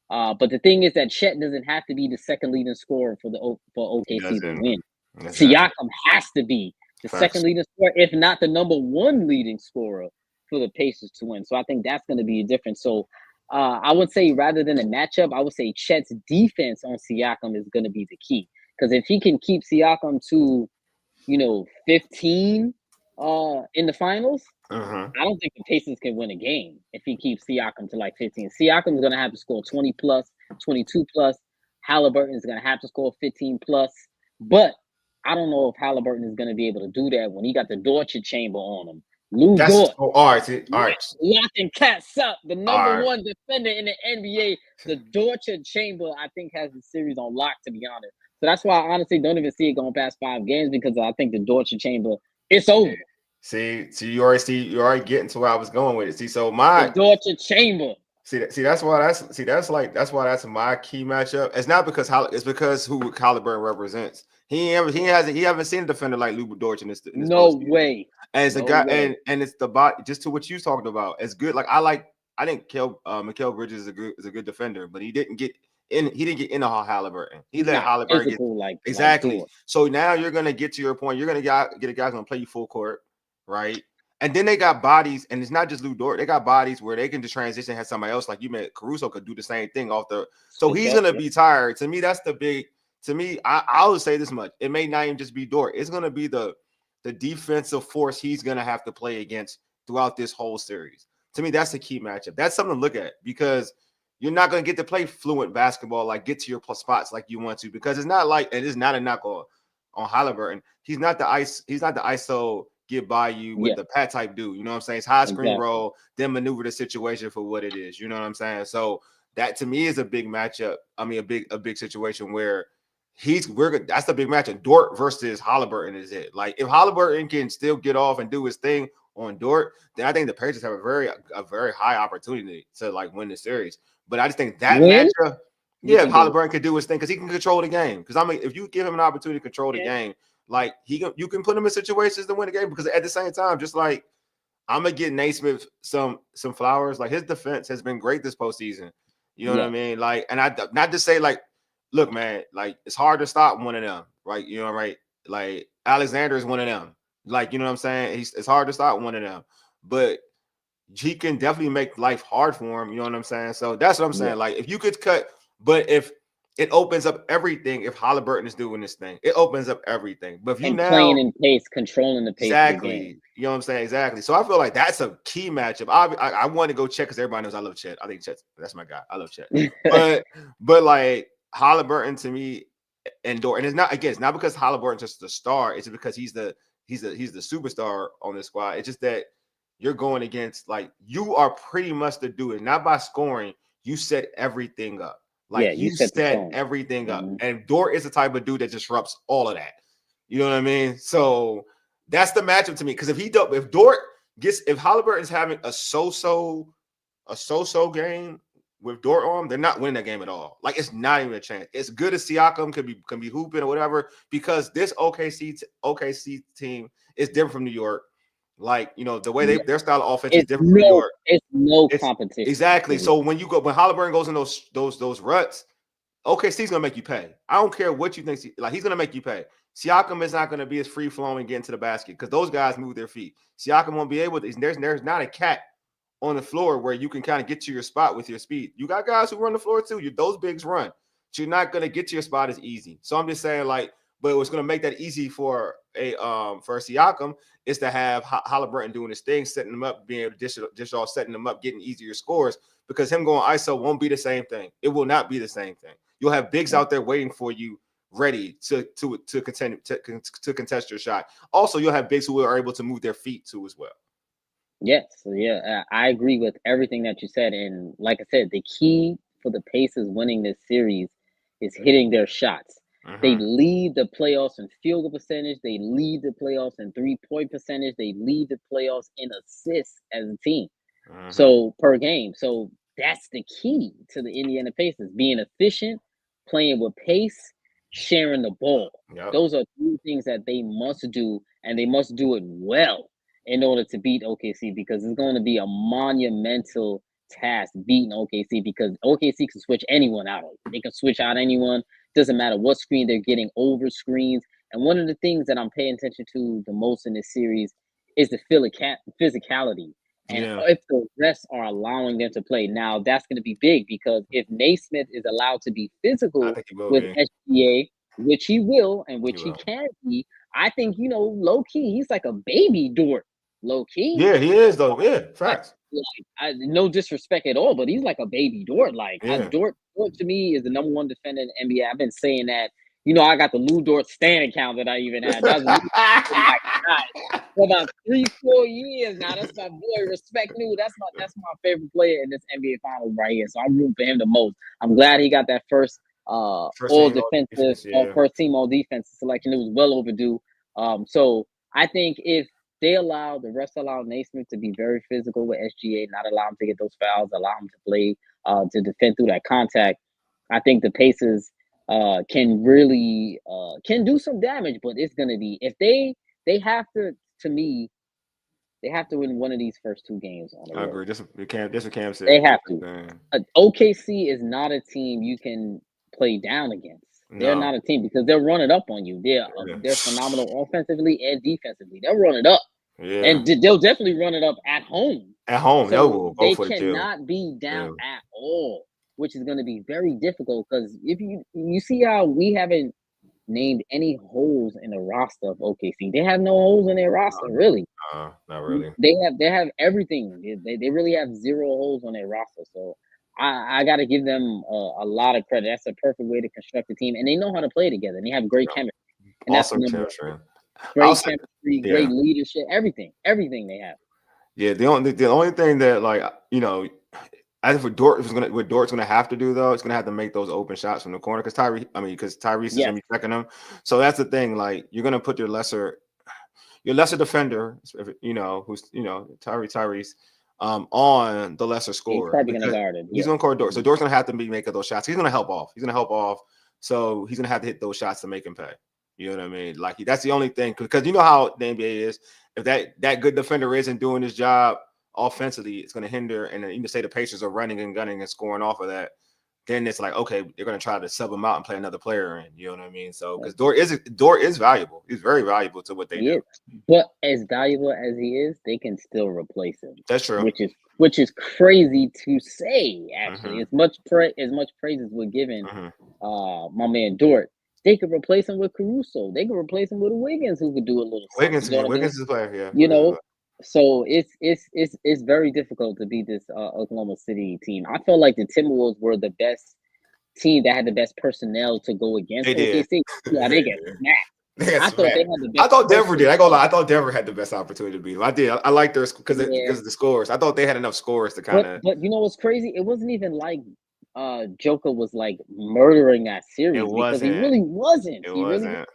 But the thing is that Chet doesn't have to be the second leading scorer for OKC to win. Siakam has to be the second leading scorer, if not the number 1 leading scorer for the Pacers to win. So I think that's going to be a difference. So I would say, rather than a matchup, I would say Chet's defense on Siakam is going to be the key. Because if he can keep Siakam to, 15 in the finals, I don't think the Pacers can win a game if he keeps Siakam to like 15. Siakam is going to have to score 20 plus, 22 plus. Halliburton is going to have to score 15 plus. But I don't know if Halliburton is going to be able to do that when he got the Dortcher chamber on him. Lou That's Dort. all right. All right. Locking cats up. The number All right. one defender in the NBA. The Torture Chamber, I think, has the series on lock, to be honest. So that's why I honestly don't even see it going past 5 games, because I think the Torture Chamber, it's over. See, you already getting to where I was going with it. See, so The Torture Chamber. That's why that's my key matchup. It's not because it's because who Halliburton represents. He haven't seen a defender like Luka Dort in this No postseason. way. And it's a guy, and it's the bot just to what you talked about. It's good. I think Mikal Bridges is a good defender, but he didn't get into Halliburton. He let Halliburton get exactly. So now you're gonna get to your point. You're gonna get a guy who's gonna play you full court, right? And then they got bodies, and it's not just Lou Dort. They got bodies where they can just transition and have somebody else, like you meant Caruso could do the same thing off the. So he's gonna be tired. To me, that's the big. To me, I would say this much: it may not even just be Dort. It's gonna be the defensive force he's gonna have to play against throughout this whole series. To me, that's the key matchup. That's something to look at because you're not gonna get to play fluent basketball, like get to your spots like you want to, because it's not like, and it's not a knock on Halliburton. He's not the ISO get by you with the pat type dude. You know what I'm saying? It's high screen roll, then maneuver the situation for what it is. You know what I'm saying? So that to me is a big matchup. I mean, a big situation where that's the big matchup. Dort versus Halliburton is it. Like if Halliburton can still get off and do his thing on Dort, then I think the Pacers have a very high opportunity to like win the series. But I just think that matchup, if Halliburton could do his thing, because he can control the game. Because I mean, if you give him an opportunity to control the game, like you can put him in situations to win the game. Because at the same time, just like I'm gonna get Naismith some flowers. Like his defense has been great this postseason. You know what I mean? Like, and I not to say like, look, man, like it's hard to stop one of them, right? You know, right? Like Alexander is one of them. Like, you know what I'm saying? It's hard to stop one of them, but he can definitely make life hard for him. You know what I'm saying? So that's what I'm saying. Like if you could cut, but if it opens up everything, if Halliburton is doing this thing, it opens up everything. But if you playing in pace, controlling the pace of the game. You know what I'm saying? Exactly. So I feel like that's a key matchup. I want to go Chet because everybody knows I love Chet. I think that's my guy. I love Chet. but like Halliburton to me and Dort, and it's not because Halliburton's just the star. It's because he's the superstar on this squad. It's just that you're going against, like, you are pretty much the dude, not by scoring. You set everything up. Like you set everything up. And Dort is the type of dude that disrupts all of that. You know what I mean? So that's the matchup to me. Because if Halliburton's having a so-so game with Dort on, they're not winning that game at all. Like it's not even a chance. It's good as Siakam can be hooping or whatever, because this OKC team is different from New York. Like, you know, the way their style of offense is different from New York. It's no competition. Exactly. So when Halliburton goes in those ruts, OKC's gonna make you pay. I don't care what you think. Like he's gonna make you pay. Siakam is not gonna be as free flowing getting to the basket because those guys move their feet. Siakam won't be able to. There's not a cat on the floor where you can kind of get to your spot with your speed. You got guys who run the floor too. Those bigs run. So you're not gonna get to your spot as easy. So I'm just saying, like, but what's gonna make that easy for Siakam is to have Halliburton doing his thing, setting them up, being able to dish off, setting them up, getting easier scores. Because him going ISO won't be the same thing. It will not be the same thing. You'll have bigs out there waiting for you, ready to contest your shot. Also, you'll have bigs who are able to move their feet too as well. Yes, I agree with everything that you said. And like I said, the key for the Pacers winning this series is hitting their shots. They lead the playoffs in field goal percentage. They lead the playoffs in 3-point percentage. They lead the playoffs in assists as a team. So per game. So that's the key to the Indiana Pacers: being efficient, playing with pace, sharing the ball. Those are 3 things that they must do, and they must do it well in order to beat OKC, because it's going to be a monumental task beating OKC, because OKC can switch anyone out. They can switch out anyone. Doesn't matter what screen they're getting, over screens. And one of the things that I'm paying attention to the most in this series is the physicality. And if the refs are allowing them to play. Now, that's going to be big, because if Naismith is allowed to be physical with SGA, which he will and which he can be, I think, low key, he's like a baby Dort. Low key. Yeah, he is, though. Yeah, facts. No disrespect at all, but he's like a baby Dort. Dort to me is the number 1 defender in the NBA. I've been saying that, I got the Lou Dort Stan account that I even had. That's my guy for about 3-4 years now. That's my boy. Respect Lou. That's my favorite player in this NBA Finals right here. So I'm rooting for him the most. I'm glad he got that first all defensive, first team all defensive selection. It was well overdue. So I think if they allow Naismith to be very physical with SGA, not allow him to get those fouls, allow him to play to defend through that contact, I think the Pacers can really can do some damage. But it's gonna be if they have to me. They have to win one of these first 2 games on the road. I agree. This what Cam said. They have to. OKC is not a team you can play down against. They're not a team because they'll run it up on you. They're phenomenal offensively and defensively. They'll run it up, and they'll definitely run it up at home. At home, so they cannot be down at all, which is going to be very difficult. Because if you see how we haven't named any holes in the roster of OKC. They have no holes in their roster, really. Not really. They have everything. They really have 0 holes on their roster. So I got to give them a lot of credit. That's a perfect way to construct a team, and they know how to play together. And they have great chemistry. And awesome chemistry. Great chemistry, great leadership, everything they have. Yeah, the only thing that I think what Dort's gonna have to do though, it's gonna have to make those open shots from the corner because Tyrese is gonna be checking them. So that's the thing. Like you're gonna put your lesser defender, who's Tyrese, on the lesser scorer. He's probably gonna guard it. He's gonna guard Dort. So Dort's gonna have to be making those shots. He's gonna help off. So he's gonna have to hit those shots to make him pay. You know what I mean? Like that's the only thing because you know how the NBA is. If that good defender isn't doing his job offensively, it's going to hinder. And then even say the Pacers are running and gunning and scoring off of that, then it's like, okay, they're going to try to sub him out and play another player in. You know what I mean? So because Dort is valuable. He's very valuable to what they do. But as valuable as he is, they can still replace him. That's true. Which is crazy to say. Actually, as much praise as we're giving my man Dort, they could replace him with Caruso. They could replace him with Wiggins, who could do a little. Wiggins is a player, yeah. So it's very difficult to beat this Oklahoma City team. I felt like the Timberwolves were the best team that had the best personnel to go against OKC. Yeah, they get smacked. I thought they had the best. I thought Denver did. I go lie. I thought Denver had the best opportunity to beat them. I did. I like theirs because of the scores. I thought they had enough scores to kind of. But you know what's crazy? It wasn't even like Joker was like murdering that series because he really wasn't. He wasn't really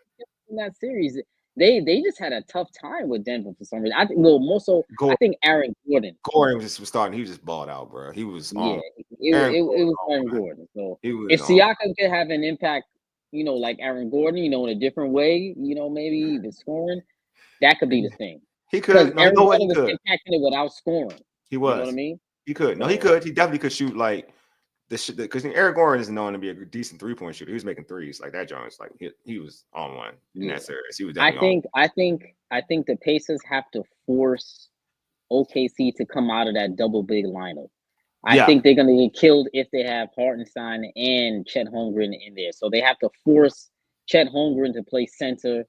in that series. They just had a tough time with Denver for some reason. I think more so. I think Aaron Gordon. Gordon was starting. He was just balled out, bro. He was. It was Aaron Gordon. So if Siakam could have an impact, like Aaron Gordon, in a different way, maybe the scoring, that could be the thing. He could. Aaron Gordon was impacting it without scoring. He was. You know what I mean? He could. No, he could. He definitely could shoot like. Because Eric Gordon is known to be a decent 3-point shooter. He was making threes like that. Jones, like he was on one in that series. He was definitely I think the Pacers have to force OKC to come out of that double big lineup. I think they're gonna get killed if they have Hartenstein and Chet Holmgren in there. So they have to force Chet Holmgren to play center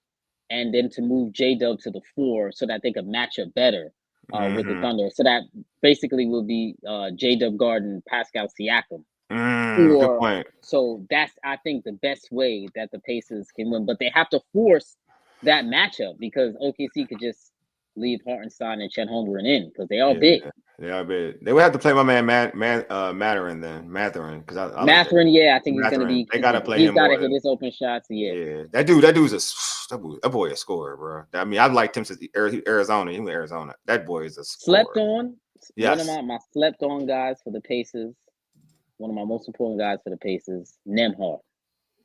and then to move J-Dub to the 4 so that they could match up better with the Thunder. So that basically will be J-Dub guarding Pascal Siakam. Good point. So that's, I think, the best way that the Pacers can win. But they have to force that matchup because OKC could just leave Hartenstein and Chet Holmgren in because they are big. They are big. They would have to play my man Mathurin then. Mathurin because Mathurin, I think he's gonna be. They gotta play him. He's gotta hit his open shots. Yeah. That boy a scorer, bro. I mean, I've liked him since Arizona. He was Arizona. That boy is a scorer. Slept on. Yes. One of my slept on guys for the Pacers. One of my most important guys for the Pacers, Nembhard.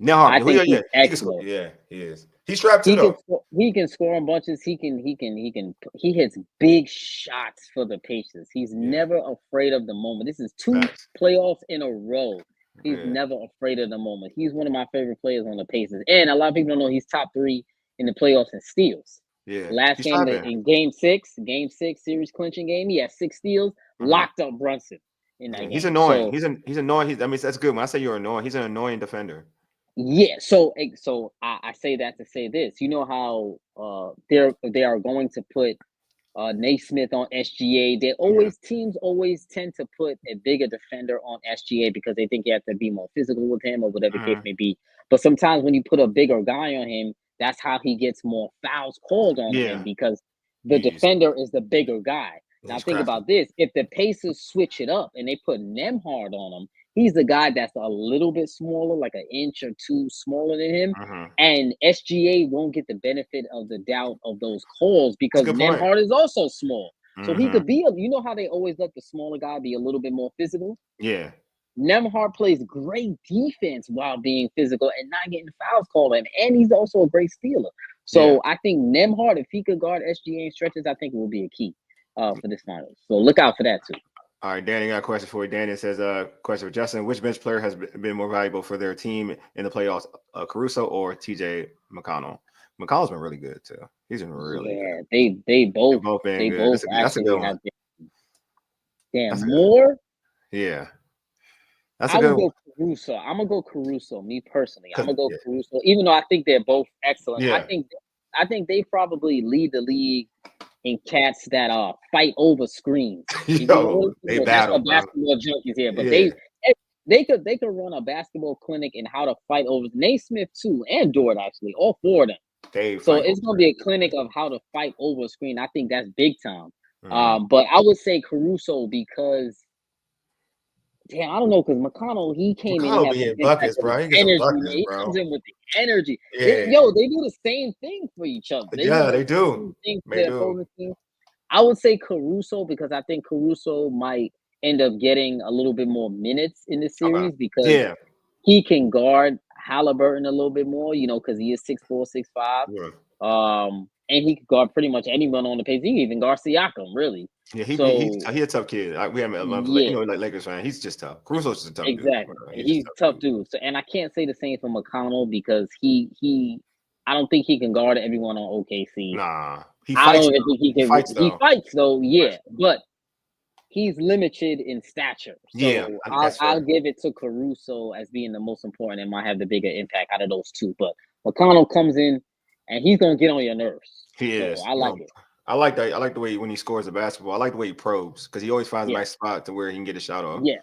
I think he's excellent. He is. He's strapped too. He can score on bunches. He hits big shots for the Pacers. He's never afraid of the moment. This is 2 playoffs in a row. He's never afraid of the moment. He's one of my favorite players on the Pacers. And a lot of people don't know he's top 3 in the playoffs in steals. Yeah. Last game in game 6 series clinching game, he had 6 steals, locked up Brunson in that game. He's annoying. So, he's annoying. That's good. When I say you're annoying, he's an annoying defender. Yeah, so I say that to say this. You know how they are going to put Naismith on SGA. Teams always tend to put a bigger defender on SGA because they think you have to be more physical with him or whatever the case may be. But sometimes when you put a bigger guy on him, that's how he gets more fouls called on him because the defender is the bigger guy. Now think about this. If the Pacers switch it up and they put Nembhard on him, he's the guy that's a little bit smaller, like an inch or two smaller than him. And SGA won't get the benefit of the doubt of those calls because Nembhard is also small. So he could be, you know how they always let the smaller guy be a little bit more physical? Yeah. Nembhard plays great defense while being physical and not getting fouls called on him. And he's also a great stealer. So I think Nembhard, if he could guard SGA in stretches, I think it will be a key for this finals. So look out for that too. All right, Danny, got a question for you. Danny says, question for Justin. Which bench player has been more valuable for their team in the playoffs, Caruso or TJ McConnell? McConnell's been really good, too. He's been really good. They both been good. That's a good one. Damn, Moore? Yeah. That's a good one. Caruso. I'm going to go Caruso, me personally. I'm going to go Caruso, even though I think they're both excellent. Yeah. I think they probably lead the league in cats that fight over screens. Yo, they battle. Basketball junkies here, but they could run a basketball clinic in how to fight over Naismith too, and Dort actually, all four of them. So it's gonna be a clinic of how to fight over a screen. I think that's big time. But I would say Caruso because damn, I don't know, because McConnell, he came in and had buckets, bro. He comes in with the energy. They do the same thing for each other. They do. I would say Caruso because I think Caruso might end up getting a little bit more minutes in the series because he can guard Halliburton a little bit more, because he is 6'4", 6'5". And he can guard pretty much anyone on the page. He can even guard Siakam, really. Yeah, he's a tough kid. We haven't, like Lakers fan. He's just tough. Caruso's just a tough dude. Exactly. He's a tough dude. So, and I can't say the same for McConnell because I don't think he can guard everyone on OKC. Nah, I don't even think he can. He fights though, but he's limited in stature. So I'll give it to Caruso as being the most important and might have the bigger impact out of those two. But McConnell comes in and he's gonna get on your nerves. He is. I like it. I like that. I like the way when he scores the basketball. I like the way he probes because he always finds a nice spot to where he can get a shot off. Yeah,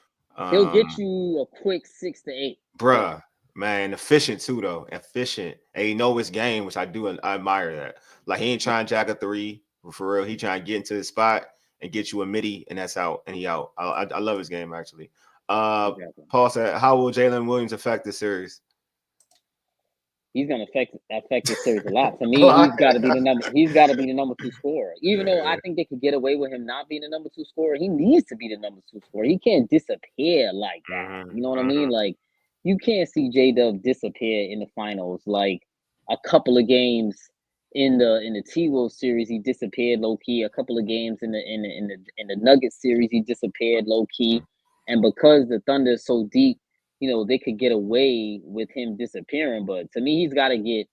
he'll get you a quick 6 to 8. Bruh, man, efficient too though. Efficient, and he know his game, which I admire that. Like he ain't trying to jack a three for real. He trying to get into the spot and get you a midi, and that's out, and he out. I love his game actually. Paul said, "How will Jalen Williams affect this series?" He's gonna affect this series a lot. To me, he's got to be the number 2 scorer. Even though I think they could get away with him not being the number 2 scorer, he needs to be the number 2 scorer. He can't disappear like that. You know what I mean? Like you can't see J-Dub disappear in the finals. Like a couple of games in the T-Wolves series, he disappeared low key. A couple of games in the Nuggets series, he disappeared low key. And because the Thunder is so deep, they could get away with him disappearing, but to me, he's got to get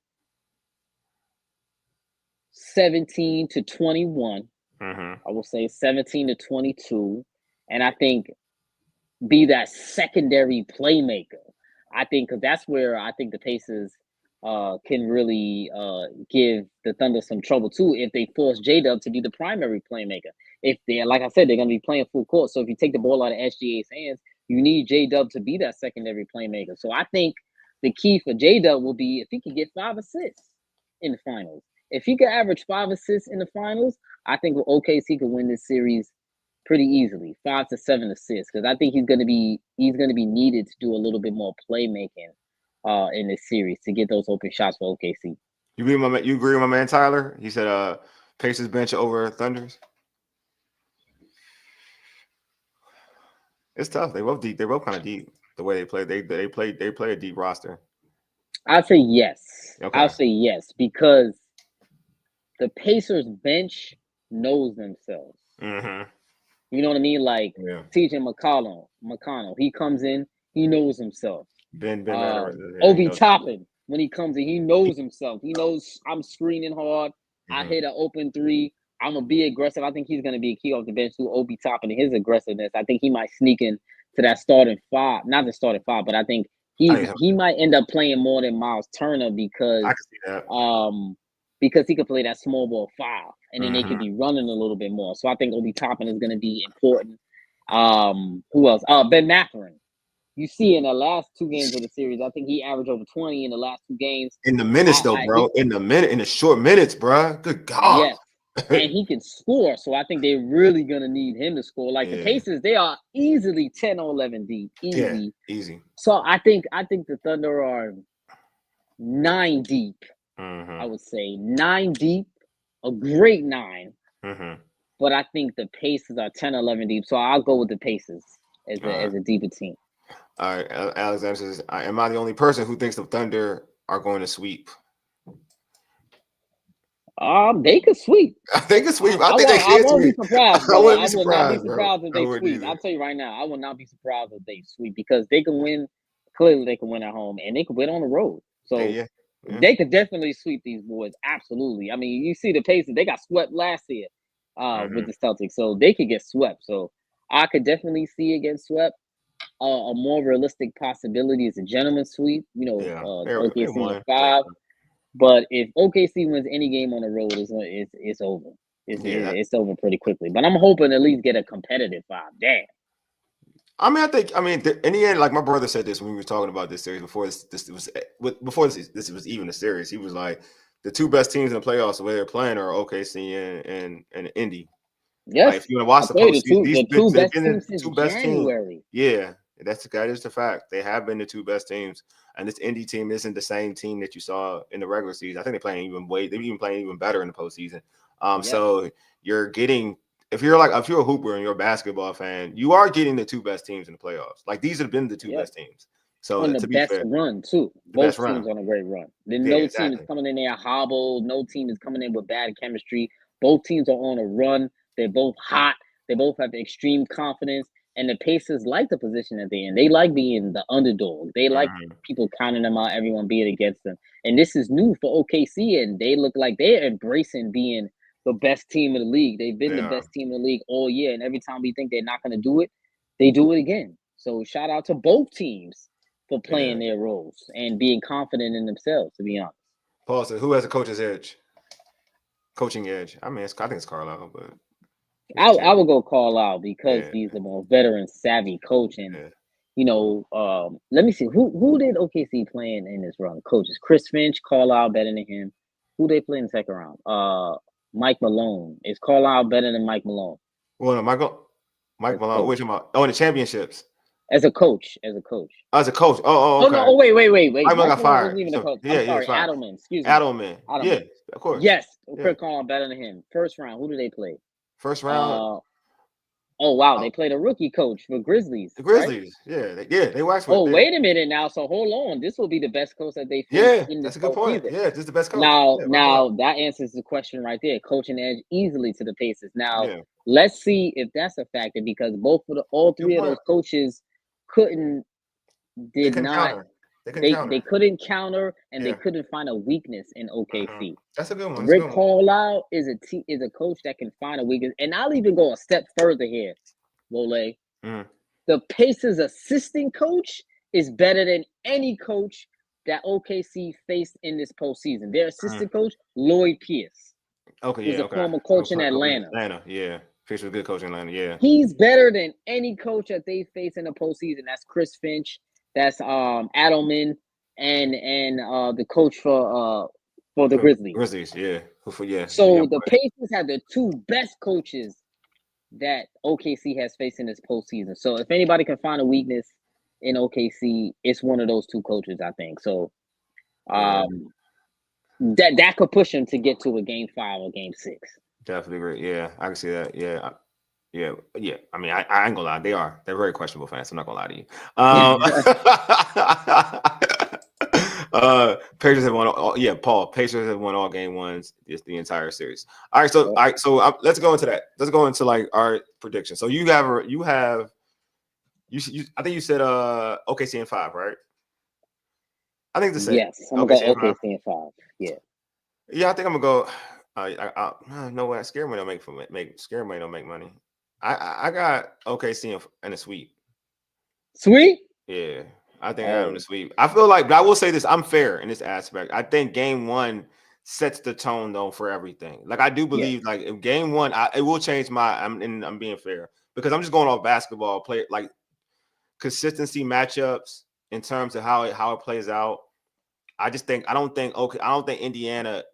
17 to 21. I will say 17 to 22, and I think be that secondary playmaker. I think because that's where I think the Pacers can really give the Thunder some trouble too if they force J-Dub to be the primary playmaker. If they're, like I said, they're going to be playing full court. So if you take the ball out of SGA's hands, you need J-Dub to be that secondary playmaker. So I think the key for J-Dub will be if he can get 5 assists in the finals. If he could average 5 assists in the finals, I think OKC could win this series pretty easily, 5 to 7 assists, because I think he's going to be needed to do a little bit more playmaking in this series to get those open shots for OKC. You agree with my man Tyler? He said Pacers bench over Thunders. It's tough. They both deep. They're both kind of deep. The way they play, they play a deep roster. I'll say yes. Okay. I'll say yes because the Pacers bench knows themselves. You know what I mean? Like TJ McConnell. He comes in. He knows himself. Obi Toppin, when he comes in, he knows himself. He knows I'm screening hard. I hit an open 3. I'm going to be aggressive. I think he's going to be a key off the bench to Obi Toppin and his aggressiveness. I think he might sneak in to that starting 5. Not the starting 5, but I think he might end up playing more than Miles Turner because I can see that. because he could play that small ball 5. and then they could be running a little bit more. So I think Obi Toppin is going to be important. Who else? Ben Mathurin. You see in the last 2 games of the series, I think he averaged over 20 in the last 2 games. In the minutes, bro. In the short minutes, bro. Good God. Yes. And he can score. So I think they're really going to need him to score. Like the Pacers, they are easily 10 or 11 deep. Easy. Yeah, easy. So I think the Thunder are 9 deep. I would say 9 deep. A great 9. But I think the Pacers are 10 or 11 deep. So I'll go with the Pacers as a deeper team. All right, Alexander says, am I the only person who thinks the Thunder are going to sweep? They could sweep. They could sweep. I think they can sweep. I won't be surprised. I will not be surprised if they sweep. I'll tell you right now, I will not be surprised if they sweep because they can win. Clearly, they can win at home and they can win on the road. So they could definitely sweep these boys. Absolutely. I mean, you see the Pacers; they got swept last year with the Celtics, so they could get swept. So I could definitely see it get swept. A more realistic possibility is a gentleman's sweep. OKC in 5. But if OKC wins any game on the road, it's over. It's over pretty quickly. But I'm hoping at least get a competitive 5. Damn. In the end, like my brother said this when we were talking about this series before this was even a series. He was like, the 2 best teams in the playoffs, the way they're playing, are OKC and Indy. Yes, like, if you want to watch the postseason, the 2 best teams since January. Yeah, that is the fact. They have been the 2 best teams, and this Indy team isn't the same team that you saw in the regular season. I think they're playing even better in the postseason. So you're getting, if you're a hooper and you're a basketball fan, you are getting the 2 best teams in the playoffs. Like, these have been the 2 best teams. So on the best run too. Both teams on a great run. No team is coming in there hobbled. No team is coming in with bad chemistry. Both teams are on a run. They're both hot. They both have extreme confidence. And the Pacers like the position that they're in. They like being the underdog. They like people counting them out, everyone being against them. And this is new for OKC, and they look like they're embracing being the best team in the league. They've been the best team in the league all year, and every time we think they're not going to do it, they do it again. So shout out to both teams for playing their roles and being confident in themselves, to be honest. Paul said, who has a coaching edge? I mean, I think it's Carlisle, but I would go Carlisle because he's a more veteran savvy coach. And let me see, who did OKC playing in this run? Coaches Chris Finch, Carlisle better than him. Who they play in the second round? Mike Malone. Is Carlisle better than Mike Malone? Well, no, Mike Malone. Which about? Oh, in the championships. As a coach. As a coach. Oh, okay. no. Oh, wait. Mike Malone got fired. Even a coach. I'm sorry, Adelman. Excuse me. Adelman. Yeah, of course. Yes, Chris Carlisle better than him. First round. Who do they play? First round. Oh wow, they played a rookie coach for Grizzlies. The Grizzlies, right? They waxed. Wait a minute now. So hold on, this will be the best coach that they faced. Yeah, that's a good point. Yeah, this is the best coach. Now that answers the question right there. Coaching edge easily to the Pacers. Now let's see if that's a factor because all three of those coaches They couldn't counter, and they couldn't find a weakness in OKC. That's a good one. Rick Carlisle is a coach that can find a weakness, and I'll even go a step further here, Wole. The Pacers' assistant coach is better than any coach that OKC faced in this postseason. Their assistant coach, Lloyd Pierce. He's a former coach in Atlanta. Pierce was a good coach in Atlanta. Yeah, he's better than any coach that they face in the postseason. That's Chris Finch. That's Adelman and the coach for the Grizzlies. So the Pacers have the 2 best coaches that OKC has faced in this postseason. So if anybody can find a weakness in OKC, it's one of those 2 coaches, I think. So that could push him to get to a game 5 or game 6. Definitely agree. Yeah, I can see that. Yeah. I mean, I ain't gonna lie. They're very questionable fans. I'm not gonna lie to you. Pacers have won. Paul. Pacers have won all game 1s the entire series. All right. So let's go into that. Let's go into like our prediction. So you have. I think you said OKC in 5, right? I think the same. Yes, I'm gonna go OKC in 5. Yeah. Yeah, I think I'm gonna go. No way. Scare money don't make money. I got OKC in a sweep. Sweep? Yeah, I think I got in a sweep. I feel like, but I will say this: I'm fair in this aspect. I think game 1, sets the tone though for everything. Like I do believe, like if game one, it will change I'm being fair because I'm just going off basketball play like consistency matchups in terms of how it plays out. I don't think Indiana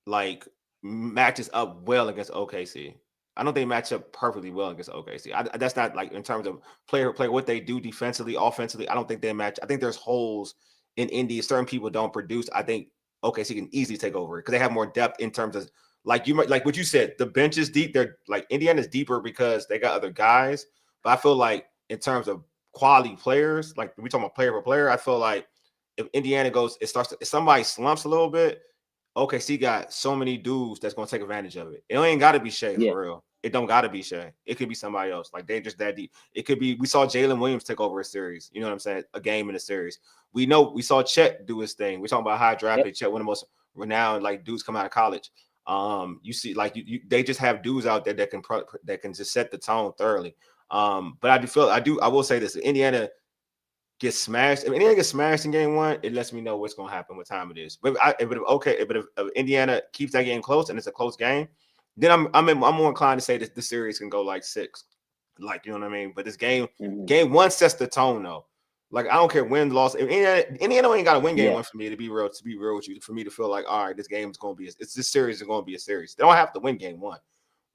like matches up well against OKC. I don't think they match up perfectly well against OKC. That's not like in terms of player what they do defensively, offensively. I don't think they match. I think there's holes in Indy. Certain people don't produce. I think OKC can easily take over because they have more depth in terms of like what you said. The bench is deep. They're like Indiana's deeper because they got other guys. But I feel like in terms of quality players, like we talking about player for player, I feel like if Indiana if somebody slumps a little bit. OKC got so many dudes that's gonna take advantage of it. It ain't got to be Shea for real. It don't got to be Shea. It could be somebody else. Like they just that deep. It could be. We saw Jalen Williams take over a series. You know what I'm saying? A game in a series. We saw Chet do his thing. We're talking about high drafted Chet, one of the most renowned like dudes come out of college. You see, like they just have dudes out there that can just set the tone thoroughly. But I will say this: Indiana gets smashed. If Indiana gets smashed in game one, it lets me know what's going to happen, what time it is. But if Indiana keeps that game close and it's a close game, then I'm more inclined to say that this series can go like 6, like you know what I mean. But this game one sets the tone though. Like I don't care win, loss. Indiana ain't got to win game one for me to be real with you. For me to feel like all right, this game is going to be this series is going to be a series. They don't have to win game one,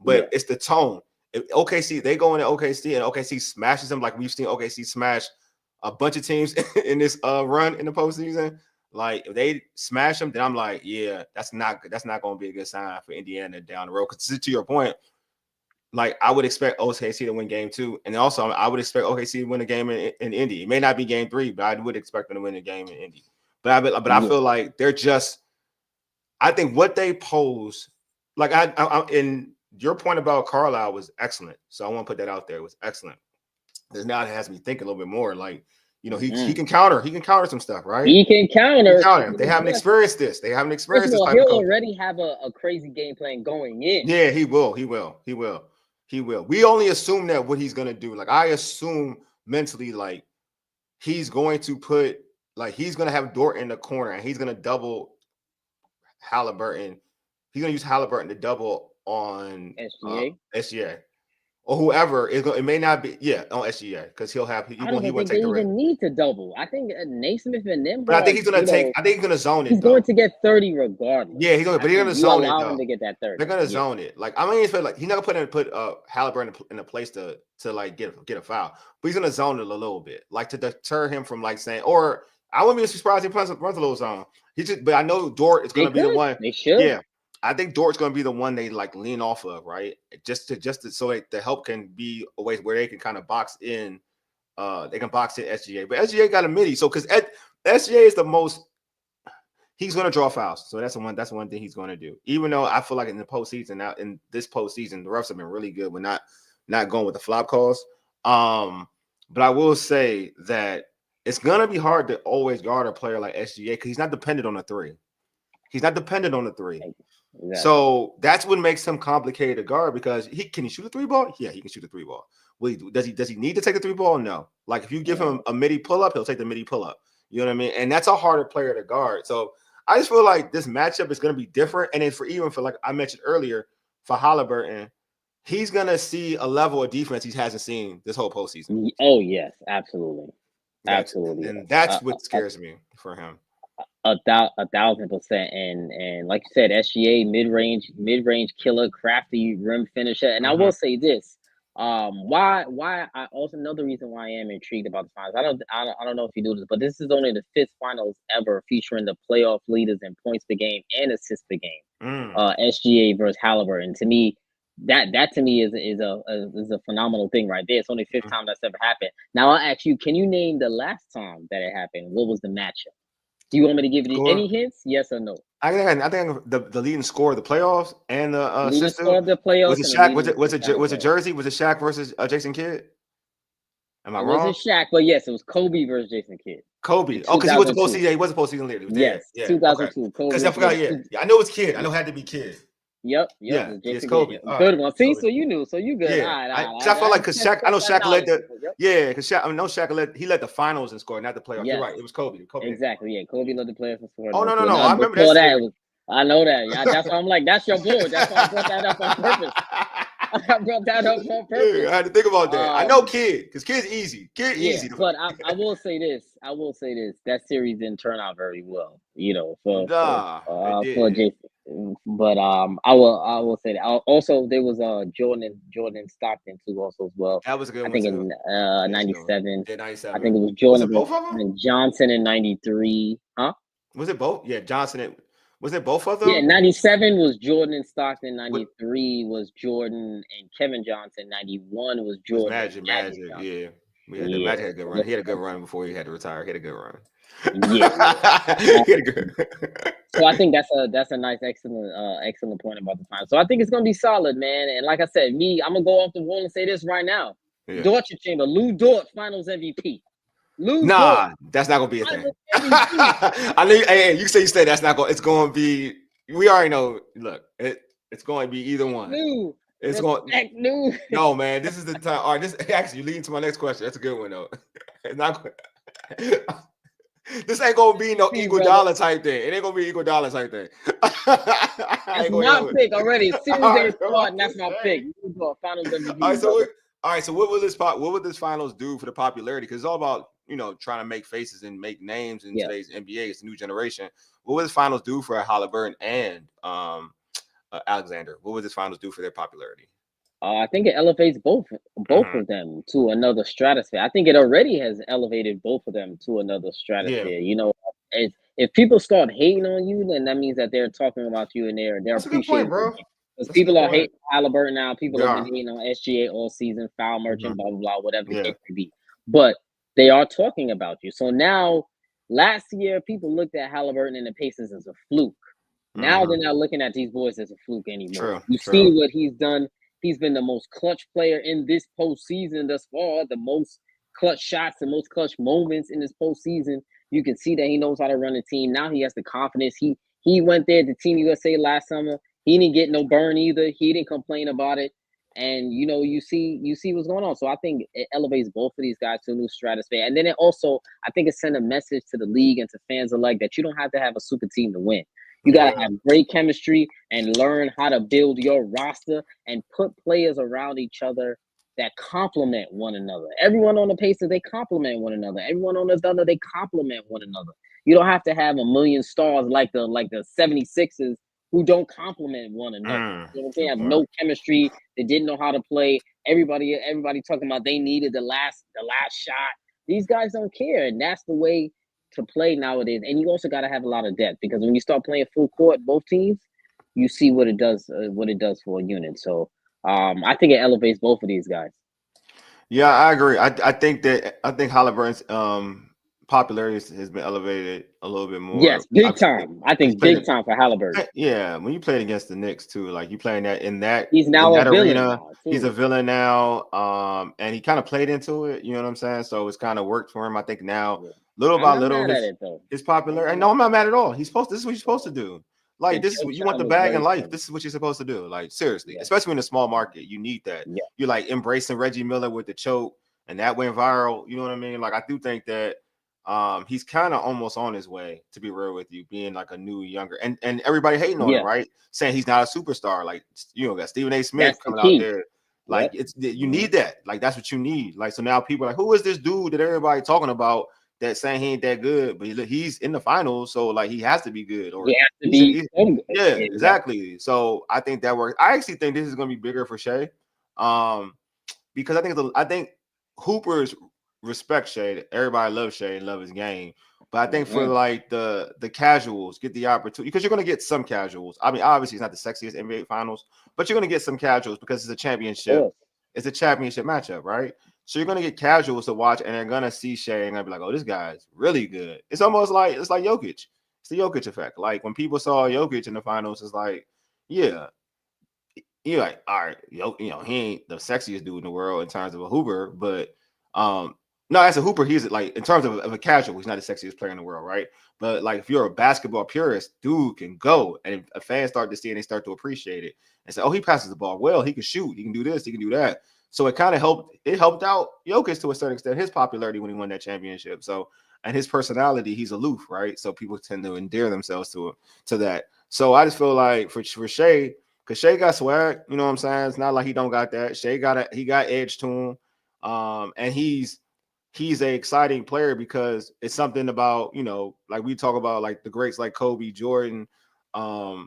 but it's the tone. If OKC they go into OKC and OKC smashes them like we've seen OKC smash a bunch of teams in this run in the postseason. Like if they smash them, then I'm like, yeah, that's not going to be a good sign for Indiana down the road. Because to your point, like I would expect OKC to win game 2, and also I would expect OKC to win a game in Indy. It may not be game 3, but I would expect them to win a game in Indy. But I feel like they're just. I think what they pose, like in your point about Carlisle was excellent. So I want to put that out there. It was excellent. Because now it has me thinking a little bit more. Like, you know, he can counter. He can counter some stuff, right? He can counter. They haven't experienced this. They haven't experienced this. He'll already have a crazy game plan going in. Yeah, he will. We only assume that what he's gonna do. Like, I assume mentally, like he's going to have Dort in the corner and he's gonna double Halliburton. He's gonna use Halliburton to double on SGA. Or whoever is going, it may not be, on SGA because he won't take the risk. They even need to double. I think Naismith and them. But I think he's going to zone it. He's going to get 30 regardless. Yeah, he's going to zone it. Allow him to get that 30. They're going to zone it. Like I mean, feel like he's not going to put Halliburton in a place to like get a foul, but he's going to zone it a little bit, like to deter him from like saying. Or I wouldn't be surprised if he runs a little zone. But I know Dort is going to be the one. They should. Yeah. I think Dort's going to be the one they like lean off of, right? Just so the help can be a way where they can kind of box in. They can box in SGA, but SGA got a midi. So because SGA is the most, he's going to draw fouls. So that's one thing he's going to do. Even though I feel like in the postseason now, in this postseason, the refs have been really good. We're not going with the flop calls. But I will say that it's going to be hard to always guard a player like SGA because he's not dependent on the 3. Exactly. So that's what makes him complicated to guard because can he shoot a 3 ball? Yeah, he can shoot a 3 ball. Does he need to take the 3 ball? No. Like if you give him a midi pull up, he'll take the midi pull up. You know what I mean? And that's a harder player to guard. So I just feel like this matchup is going to be different. And then for like I mentioned earlier, for Halliburton, he's going to see a level of defense he hasn't seen this whole postseason. Oh yes, absolutely. And that's what scares me for him. 1,000%, and like you said, SGA mid-range killer, crafty rim finisher. And I will say this: why I also another reason why I am intrigued about the finals. I don't know if you do this, but this is only the 5th finals ever featuring the playoff leaders in points per game and assists per game. SGA versus Halliburton. To me, that to me is a phenomenal thing right there. It's only 5th time that's ever happened. Now I'll ask you: can you name the last time that it happened? What was the matchup? Do you want me to give you any hints? Yes or no? I think the leading score of the playoffs and the leading score of the playoffs was it Shaq? Was it Jersey? Was it Shaq versus Jason Kidd? Am I wrong? It wasn't Shaq, but yes, it was Kobe versus Jason Kidd. Kobe. Oh, because he was a postseason. Yeah, he was a postseason leader. Yes, 2002. Okay. Because I forgot. Yeah, I know it's Kidd. I know it had to be Kidd. Yep. Yeah, it's Kobe. Good one. See, so you knew. So you good. Yeah. I felt like because Shaq, I know Shaq led the. Yeah, because Shaq, I know Shaq led the finals and scored, not the playoffs. Yes. You're right. It was Kobe. Exactly. Yeah, Kobe led the playoffs and scored. Oh no! I remember that. I know that. Yeah, that's why I'm like, that's your boy. That's why I brought that up on purpose. I brought that up on purpose. Yeah, I had to think about that. I know Kid, because Kid's easy. Kid Yeah, easy. but I will say this. I will say this. That series didn't turn out very well. You know, Nah, it for didn't. Jason. But I will say that. Also, there was Jordan Stockton too also as well. That was a good I one think too. in That's a good one. '97. Yeah, I 97. think it was Was it Jordan both of them? and Johnson in '93. Huh? Was it both? Yeah, Johnson. Was it both of Yeah, them? '97 was Jordan and Stockton. What '93 was Jordan and Kevin Johnson. '91 was was Jordan and Magic? Magic Magic, Johnson. yeah. We had the Yeah, Magic had a good run. He had a good run before he had to retire. He had a good run. yeah, yeah. He had a good. So I think that's a nice, excellent point about the finals. So I think it's gonna be solid, man. And like I said, I'm gonna go off the wall and say this right now. Yeah. Dortcher Chamber, Lou Dort, Finals MVP. Lou Dort, Nah, that's not gonna be a thing. Finals MVP. I know. Hey, you say that's not going. It's going to be. We already know. Look, it's going to be either one. Lou, It's going. Lou. No, man. This is the time. All right. This actually leading to my next question. That's a good one though. It's not. This ain't gonna be no equal dollar type thing. It ain't gonna be equal dollar type thing. That's my pick already. Series Right, start, and that's my pick. Lou Dort, Finals MVP. All right. So what will this finals do for the popularity? Because it's all about trying to make faces and make names in today's NBA. It's a new generation. What will this finals do for Halliburton and Alexander? What will this finals do for their popularity? I think it elevates both of them to another stratosphere. I think it already has elevated both of them to another stratosphere. Yeah. You know, if people start hating on you, then that means that they're talking about you and they're That's a good point, appreciating. bro. Because people are hating Halliburton now. People have Yeah. been hating on SGA all season, foul merchant, blah blah blah, whatever the case may be. But they are talking about you. So now, last year, people looked at Halliburton and the Pacers as a fluke. Now they're not looking at these boys as a fluke anymore. You see what he's done. He's been the most clutch player in this postseason thus far, the most clutch shots, the most clutch moments in this postseason. You can see that he knows how to run a team. Now he has the confidence. He went there to Team USA last summer. He didn't get no burn either. He didn't complain about it. And you see what's going on. So I think it elevates both of these guys to a new stratosphere. And then I think it sent a message to the league and to fans alike that you don't have to have a super team to win. You got to have great chemistry and learn how to build your roster and put players around each other that complement one another. Everyone on the Pacers, they complement one another. Everyone on the Thunder, they complement one another. You don't have to have a million stars like the 76ers who don't complement one another. They have no chemistry. They didn't know how to play. Everybody talking about they needed the last shot. These guys don't care, and that's the way to play nowadays. And you also got to have a lot of depth, because when you start playing full court, both teams, you see what it does for a unit. So I think it elevates both of these guys. Yeah, I agree. I think Halliburton's popularity has been elevated a little bit more. Yes, big time. I think big time for Halliburton. Yeah, when you played against the Knicks too, like you playing that he's now a villain arena, now, he's a villain now. And he kind of played into it. You know what I'm saying? So it's kind of worked for him. I think now, little by little, his popularity. No, I'm not mad at all. This is what you're supposed to do. Like, this is what you want the bag in life. This is what you're supposed to do. Like, seriously, especially in a small market, you need that. You're like embracing Reggie Miller with the choke, and that went viral. You know what I mean? Like, I do think that he's kind of almost on his way, to be real with you, being like a new, younger, and everybody hating on him, right? Saying he's not a superstar. Like, got Stephen A. Smith coming out there. Like, you need that. Like, that's what you need. Like, so now people are like, who is this dude that everybody talking about that saying he ain't that good, but he's in the finals, so like he has to be good, or he has to be good. Yeah, exactly. So I think that works. I actually think this is going to be bigger for Shea, because I think Hoopers respect Shea. Everybody loves Shea and love his game, but I think for like the casuals get the opportunity, because you're going to get some casuals. I mean, obviously it's not the sexiest NBA finals, but you're going to get some casuals because it's a championship. It's a championship matchup, right? So you're gonna get casuals to watch, and they're gonna see Shea and gonna be like, "Oh, this guy's really good." It's almost like Jokic. It's the Jokic effect. Like when people saw Jokic in the finals, it's like, yeah, you're like, all right, he ain't the sexiest dude in the world in terms of a hooper, but no, as a hooper, he's like in terms of a casual, he's not the sexiest player in the world, right? But like if you're a basketball purist, dude can go, and if a fan start to see it, they start to appreciate it and say, "Oh, he passes the ball well. He can shoot. He can do this. He can do that." So it kind of helped. It helped out Jokic to a certain extent, his popularity when he won that championship. So, and his personality, he's aloof, right? So people tend to endear themselves to that. So I just feel like for Shea, because Shea got swag, you know what I'm saying? It's not like he don't got that. Shea got edge to him. And he's an exciting player because it's something about, like we talk about like the greats like Kobe, Jordan.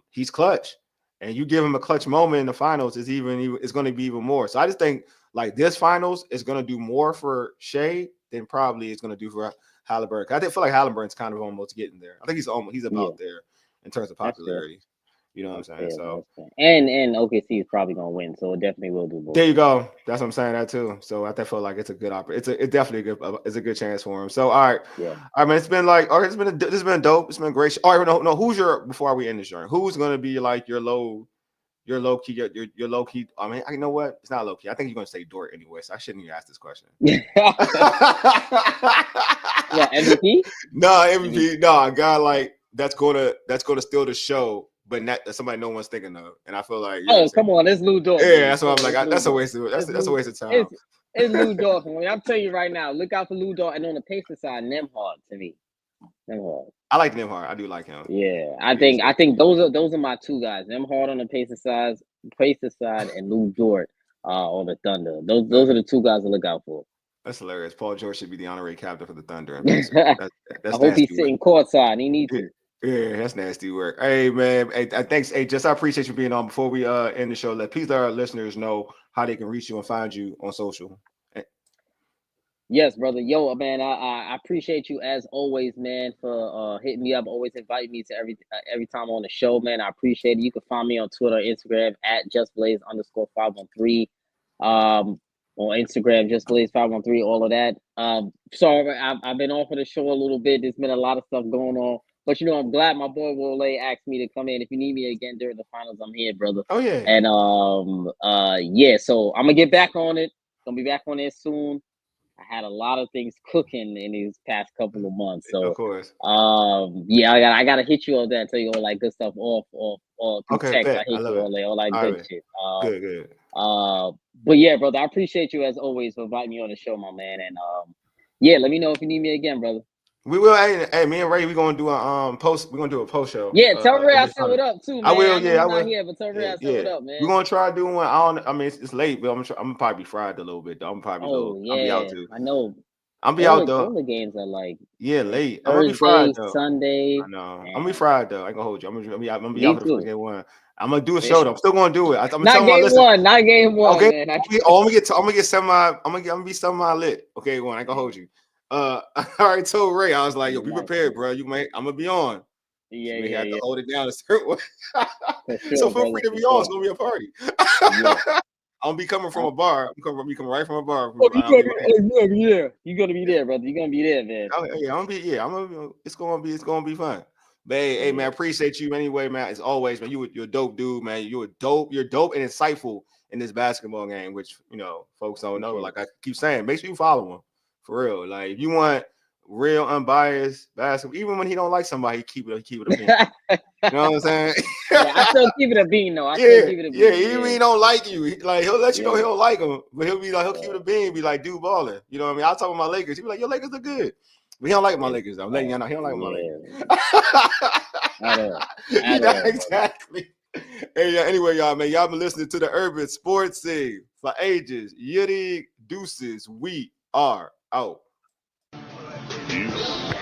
He's clutch. And you give him a clutch moment in the finals, it's going to be even more. So I just think like this finals is going to do more for Shea than probably it's going to do for Halliburton. I feel like Halliburton's kind of almost getting there. I think he's about there in terms of popularity. You know what I'm saying? So and OKC is probably gonna win, so it definitely will do more. There you go. That's what I'm saying. That too. So I feel like it's a good opportunity. It's definitely it's a good chance for him. So all right, yeah. I mean, it's been like, all right, this has been dope. It's been great. All right, no. Who's before we end this journey? Who's gonna be like your low key, your low key? I mean, you know what? It's not low key. I think you're gonna say Dort anyway. So I shouldn't even ask this question. What, MVP? No, MVP. No, a guy like that's gonna steal the show. But not somebody no one's thinking of, and I feel like come on, it's Lou Dort. Yeah, that's what I'm like. That's a waste of that's a waste of time. It's Lou Dort. I'm telling you right now, look out for Lou Dort. And on the Pacers side, Nembhard to me. Nembhard. I like Nembhard. I do like him. Yeah, I think those are my two guys. Nembhard on the Pacers side, and Lou Dort on the Thunder. Those are the two guys to look out for. That's hilarious. Paul George should be the honorary captain for the Thunder. That's I hope he's sitting courtside. He needs to. Yeah, that's nasty work. Hey, man. Hey, thanks. Hey, I appreciate you being on. Before we end the show, please let our listeners know how they can reach you and find you on social. Yes, brother. Yo, man, I appreciate you as always, man, for hitting me up, always inviting me to every time on the show, man. I appreciate it. You can find me on Twitter, Instagram at justblaze_513. On Instagram, justblaze513, all of that. Sorry, I've been off of the show a little bit. There's been a lot of stuff going on. But, I'm glad my boy Wole asked me to come in. If you need me again during the finals, I'm here, brother. Oh, yeah. And, so I'm going to get back on it. Going to be back on it soon. I had a lot of things cooking in these past couple of months. So, of course. I got to hit you on that, tell you all like good stuff off okay, text. Bet. I hit you all like good shit. Good. But yeah, brother, I appreciate you as always for inviting me on the show, my man. And, let me know if you need me again, brother. We will. Hey, me and Ray, we're gonna do a post. We're gonna do a post show. Yeah, tell Ray I set it up too, man. I will. Yeah, I will. Not here, but tell Ray I set it up, man. We're gonna try doing one. I mean, it's late, but I'm gonna probably be fried a little bit. Though. I'm probably. I'll be out too. I know. I'll be out though. All the games are like late. Thursday, I'm gonna be fried though. Sunday. I know. I'm gonna be fried though. I ain't gonna hold you. I'm gonna be out for the game one. I'm gonna do a show though. I'm still gonna do it. I'm not game one. Not game one. Okay. Man. I'm gonna get semi. I'm gonna be semi lit. Okay, one. I ain't gonna hold you. I already told Ray. I was like, yo, be prepared, bro. I'm gonna be on. Yeah, you may have to hold it down a certain way. So feel free to be on. It's gonna be a party. I'm gonna be coming from a bar. I'm gonna be coming right from a bar. You're gonna be there. You're gonna be there, brother. You're gonna be there, man. It's gonna be fun. But hey, man, appreciate you anyway, man. As always, man. You're a dope dude, man. You're dope and insightful in this basketball game, which folks don't know. Like I keep saying, make sure you follow him for real. Like if you want real unbiased basketball, even when he don't like somebody, keep it a bean. You know what I'm saying? I still keep it a bean though. Even he don't like you, he'll let you know he don't like him, but he'll be like he'll keep it a bean, be like, dude balling. You know what I mean? I'll talk about my Lakers. He'll be like, your Lakers are good. But he don't like my Lakers though. I'm letting y'all know he don't like my Lakers. Exactly. Hey, anyway, y'all, man, y'all been listening to the Urban Sports Scene for ages. Yiddy deuces, we are out. Peace.